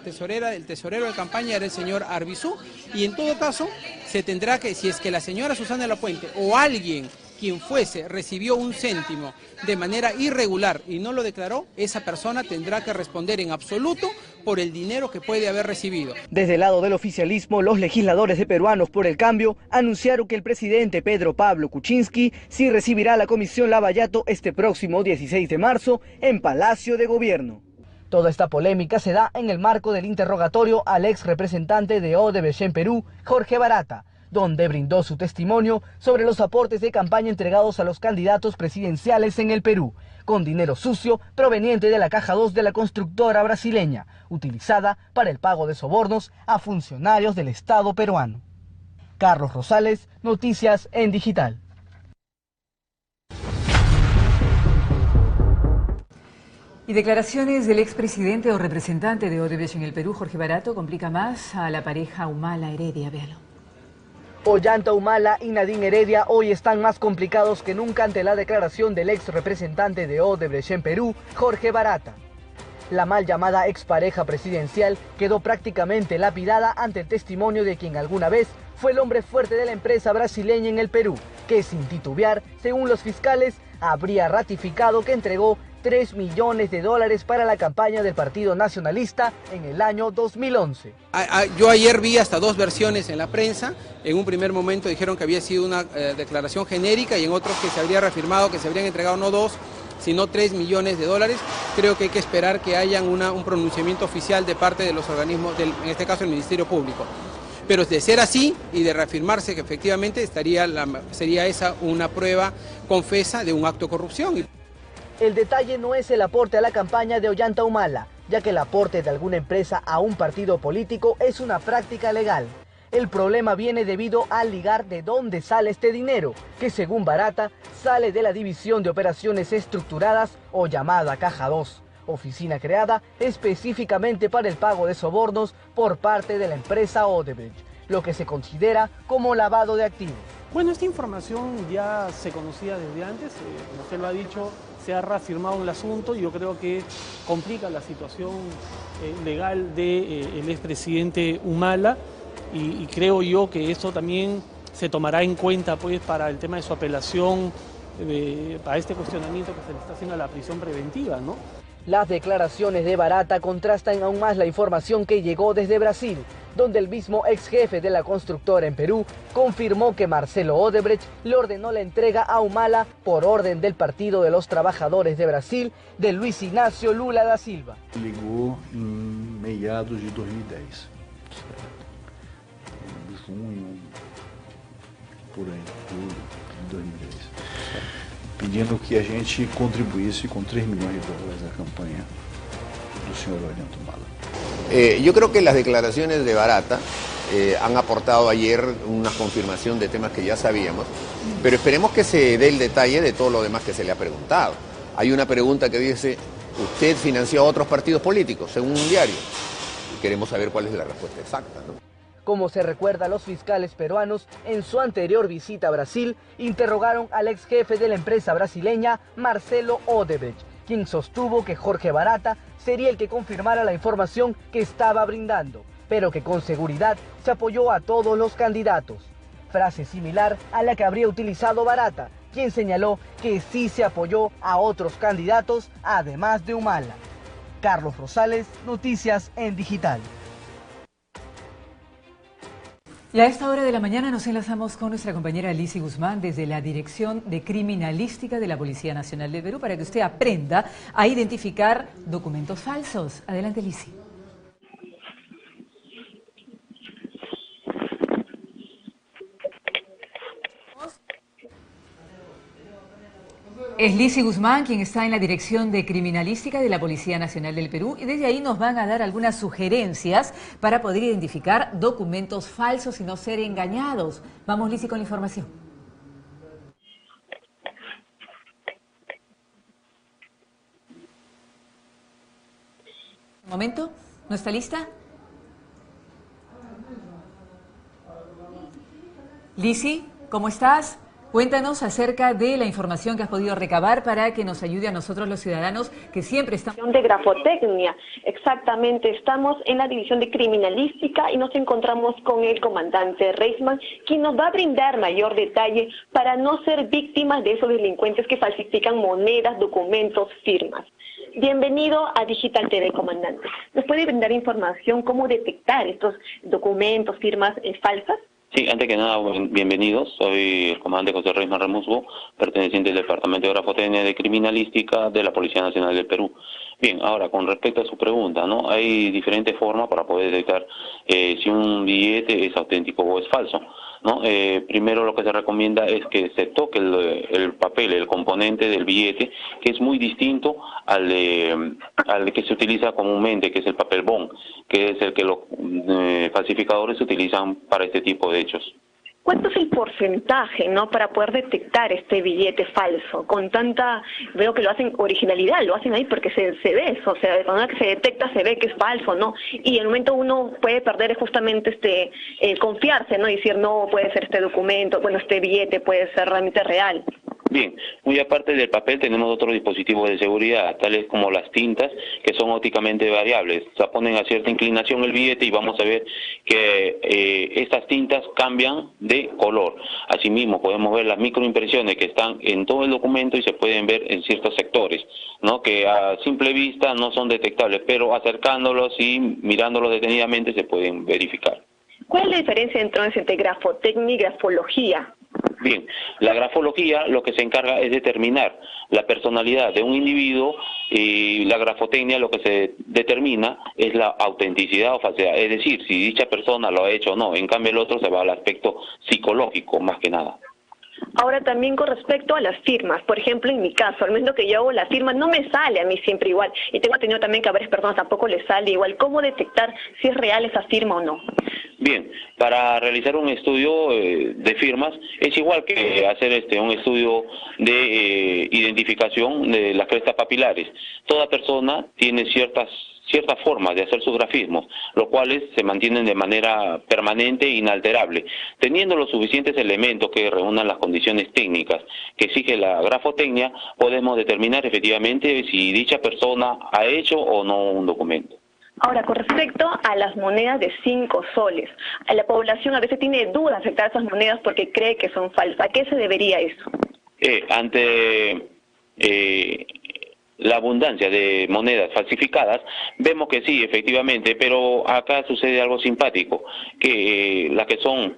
tesorero de campaña era el señor Arbizú, y en todo caso se tendrá que, si es que la señora Susana de la Puente o alguien quien fuese recibió un céntimo de manera irregular y no lo declaró, esa persona tendrá que responder en absoluto por el dinero que puede haber recibido. Desde el lado del oficialismo, los legisladores de Peruanos por el Cambio anunciaron que el presidente Pedro Pablo Kuczynski sí recibirá la Comisión Lavallato este próximo 16 de marzo en Palacio de Gobierno. Toda esta polémica se da en el marco del interrogatorio al ex representante de Odebrecht en Perú, Jorge Barata, donde brindó su testimonio sobre los aportes de campaña entregados a los candidatos presidenciales en el Perú, con dinero sucio proveniente de la Caja 2 de la constructora brasileña, utilizada para el pago de sobornos a funcionarios del Estado peruano. Carlos Rosales, Noticias en Digital. Y declaraciones del expresidente o representante de Odebrecht en el Perú, Jorge Barato, complica más a la pareja Humala Heredia. Véalo. Ollanta Humala y Nadine Heredia hoy están más complicados que nunca ante la declaración del ex representante de Odebrecht en Perú, Jorge Barata. La mal llamada expareja presidencial quedó prácticamente lapidada ante el testimonio de quien alguna vez fue el hombre fuerte de la empresa brasileña en el Perú, que sin titubear, según los fiscales, habría ratificado que entregó $3 millones para la campaña del Partido Nacionalista en el año 2011. Yo ayer vi hasta 2 versiones en la prensa. En un primer momento dijeron que había sido una declaración genérica y en otros que se habría reafirmado que se habrían entregado no 2, sino $3 millones. Creo que hay que esperar que haya un pronunciamiento oficial de parte de los organismos, en este caso el Ministerio Público. Pero de ser así y de reafirmarse que efectivamente sería esa una prueba confesa de un acto de corrupción. El detalle no es el aporte a la campaña de Ollanta Humala, ya que el aporte de alguna empresa a un partido político es una práctica legal. El problema viene debido al ligar de dónde sale este dinero, que según Barata sale de la División de Operaciones Estructuradas o llamada Caja 2, oficina creada específicamente para el pago de sobornos por parte de la empresa Odebrecht, lo que se considera como lavado de activos. Bueno, esta información ya se conocía desde antes, como usted lo ha dicho, se ha reafirmado el asunto y yo creo que complica la situación legal del expresidente Humala y creo yo que esto también se tomará en cuenta pues para el tema de su apelación, para este cuestionamiento que se le está haciendo a la prisión preventiva, ¿no? Las declaraciones de Barata contrastan aún más la información que llegó desde Brasil, donde el mismo ex jefe de la constructora en Perú confirmó que Marcelo Odebrecht le ordenó la entrega a Humala por orden del Partido de los Trabajadores de Brasil de Luis Ignacio Lula da Silva. Ligou em meados de 2010, junho, por aí, julho de 2010. Pedindo que a gente contribuísse con $3 millones a la campaña del señor Ollanta Humala. Yo creo que las declaraciones de Barata han aportado ayer una confirmación de temas que ya sabíamos, pero esperemos que se dé el detalle de todo lo demás que se le ha preguntado. Hay una pregunta que dice, ¿usted financió a otros partidos políticos, según un diario? Y queremos saber cuál es la respuesta exacta, ¿no? Como se recuerda, los fiscales peruanos, en su anterior visita a Brasil, interrogaron al ex jefe de la empresa brasileña, Marcelo Odebrecht, quien sostuvo que Jorge Barata sería el que confirmara la información que estaba brindando, pero que con seguridad se apoyó a todos los candidatos. Frase similar a la que habría utilizado Barata, quien señaló que sí se apoyó a otros candidatos, además de Humala. Carlos Rosales, Noticias en Digital. Y a esta hora de la mañana nos enlazamos con nuestra compañera Lizzy Guzmán desde la Dirección de Criminalística de la Policía Nacional del Perú para que usted aprenda a identificar documentos falsos. Adelante, Lizzy. Es Lizzy Guzmán quien está en la Dirección de Criminalística de la Policía Nacional del Perú y desde ahí nos van a dar algunas sugerencias para poder identificar documentos falsos y no ser engañados. Vamos, Lizzy, con la información. Un momento, ¿no está lista? Lizzy, ¿cómo estás? Cuéntanos acerca de la información que has podido recabar para que nos ayude a nosotros los ciudadanos que siempre estamos... De grafotecnia, exactamente, estamos en la División de Criminalística y nos encontramos con el comandante Reisman, quien nos va a brindar mayor detalle para no ser víctimas de esos delincuentes que falsifican monedas, documentos, firmas. Bienvenido a Digital TV, comandante. ¿Nos puede brindar información cómo detectar estos documentos, firmas falsas? Sí, antes que nada, bienvenidos. Soy el comandante José Reisman Remusgo, perteneciente al Departamento de Grafotecnia de Criminalística de la Policía Nacional del Perú. Bien, ahora, con respecto a su pregunta, ¿no? Hay diferentes formas para poder detectar si un billete es auténtico o es falso, ¿no? Primero lo que se recomienda es que se toque el papel, el componente del billete, que es muy distinto al que se utiliza comúnmente, que es el papel bond, que es el que los falsificadores utilizan para este tipo de hechos. ¿Cuánto es el porcentaje, no, para poder detectar este billete falso? Con tanta, veo que lo hacen originalidad, lo hacen ahí porque se ve eso, o sea, de manera que se detecta, se ve que es falso, ¿no? Y en el momento uno puede perder justamente confiarse, ¿no? Y decir, no, puede ser este documento, bueno, este billete puede ser realmente real. Bien, muy aparte del papel tenemos otros dispositivos de seguridad, tales como las tintas, que son ópticamente variables. Se ponen a cierta inclinación el billete y vamos a ver que estas tintas cambian de color. Asimismo, podemos ver las microimpresiones que están en todo el documento y se pueden ver en ciertos sectores, ¿no? Que a simple vista no son detectables, pero acercándolos y mirándolos detenidamente se pueden verificar. ¿Cuál es la diferencia entonces entre grafotecnia y grafología? Bien, la grafología lo que se encarga es determinar la personalidad de un individuo y la grafotecnia lo que se determina es la autenticidad o falsedad, es decir, si dicha persona lo ha hecho o no. En cambio el otro se va al aspecto psicológico más que nada. Ahora también con respecto a las firmas, por ejemplo en mi caso, al menos que yo hago la firma no me sale a mí siempre igual y tengo entendido también que a varias personas tampoco les sale igual. ¿Cómo detectar si es real esa firma o no? Bien, para realizar un estudio de firmas es igual que hacer un estudio de identificación de las crestas papilares. Toda persona tiene ciertas formas de hacer sus grafismos, los cuales se mantienen de manera permanente e inalterable. Teniendo los suficientes elementos que reúnan las condiciones técnicas que exige la grafotecnia, podemos determinar efectivamente si dicha persona ha hecho o no un documento. Ahora, con respecto a las monedas de 5 soles, la población a veces tiene dudas acerca de esas monedas porque cree que son falsas. ¿A qué se debería eso? Ante la abundancia de monedas falsificadas, vemos que sí, efectivamente, pero acá sucede algo simpático, que las que son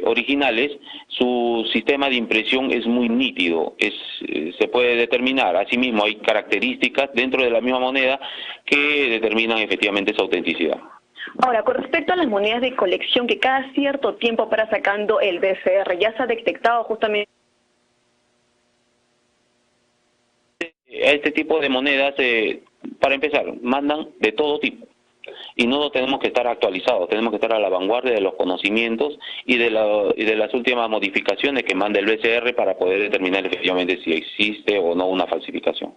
originales, su sistema de impresión es muy nítido, se puede determinar. Asimismo, hay características dentro de la misma moneda que determinan efectivamente su autenticidad. Ahora, con respecto a las monedas de colección que cada cierto tiempo para sacando el BCR, ya se ha detectado justamente... A este tipo de monedas, para empezar, mandan de todo tipo. Y no tenemos que estar actualizados, tenemos que estar a la vanguardia de los conocimientos y de las últimas modificaciones que manda el BCR para poder determinar efectivamente si existe o no una falsificación.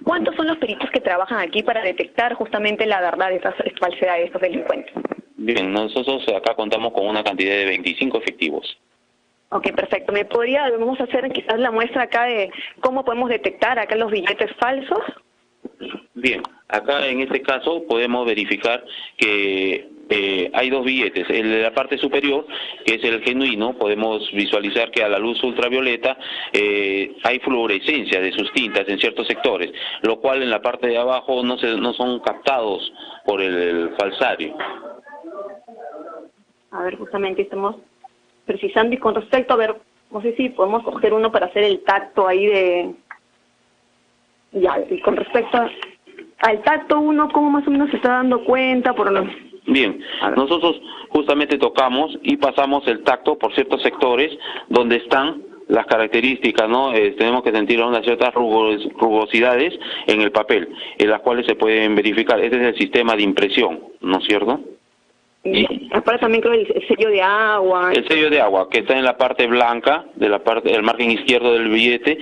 ¿Cuántos son los peritos que trabajan aquí para detectar justamente la verdad de esas falsedades de estos delincuentes? Bien, nosotros acá contamos con una cantidad de 25 efectivos. Ok, perfecto. Vamos a hacer quizás la muestra acá de cómo podemos detectar acá los billetes falsos? Bien, acá en este caso podemos verificar que hay dos billetes. El de la parte superior, que es el genuino, podemos visualizar que a la luz ultravioleta hay fluorescencia de sus tintas en ciertos sectores, lo cual en la parte de abajo no son captados por el falsario. A ver, justamente estamos precisando y con respecto, a ver, no sé si podemos coger uno para hacer el tacto ahí de... Ya, y con respecto al tacto, uno cómo más o menos se está dando cuenta por los... Bien, nosotros justamente tocamos y pasamos el tacto por ciertos sectores donde están las características, ¿no? Tenemos que sentir unas ciertas rugosidades en el papel, en las cuales se pueden verificar. Este es el sistema de impresión, ¿no es cierto? Y aparte también creo el sello de agua. El sello de agua, que está en la parte blanca, del margen izquierdo del billete,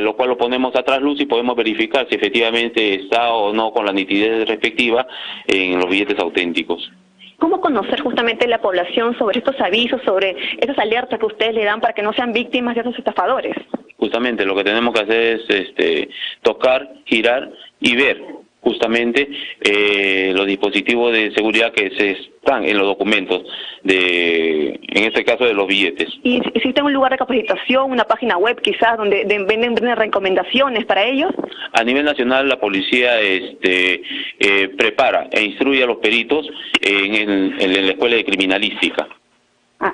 lo cual lo ponemos a trasluz y podemos verificar si efectivamente está o no con la nitidez respectiva en los billetes auténticos. ¿Cómo conocer justamente la población sobre estos avisos, sobre esas alertas que ustedes le dan para que no sean víctimas de esos estafadores? Justamente lo que tenemos que hacer es tocar, girar y ver justamente los dispositivos de seguridad que están en los documentos, en este caso de los billetes. ¿Y existe un lugar de capacitación, una página web quizás, donde venden recomendaciones para ellos? A nivel nacional la policía prepara e instruye a los peritos en la escuela de criminalística.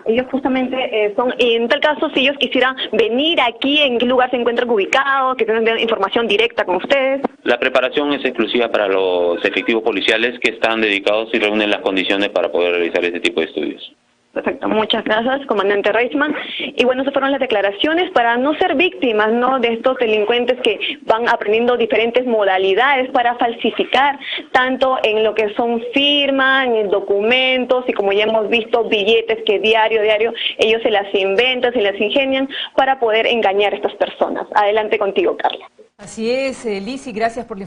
Ellos justamente son, en tal caso, si ellos quisieran venir aquí, ¿en qué lugar se encuentran ubicados? Que tengan información directa con ustedes. La preparación es exclusiva para los efectivos policiales que están dedicados y reúnen las condiciones para poder realizar este tipo de estudios. Perfecto, muchas gracias, comandante Reisman. Y bueno, esas fueron las declaraciones para no ser víctimas, ¿no?, de estos delincuentes que van aprendiendo diferentes modalidades para falsificar, tanto en lo que son firmas, en documentos y como ya hemos visto, billetes que diario ellos se las inventan, se las ingenian para poder engañar a estas personas. Adelante contigo, Carla. Así es, Lisi, gracias por la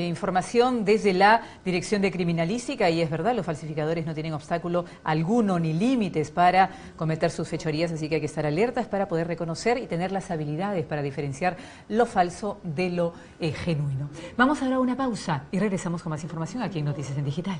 información desde la Dirección de Criminalística. Y es verdad, los falsificadores no tienen obstáculo alguno ni límites para cometer sus fechorías, así que hay que estar alertas para poder reconocer y tener las habilidades para diferenciar lo falso de lo genuino. Vamos ahora a una pausa y regresamos con más información aquí en Noticias en Digital.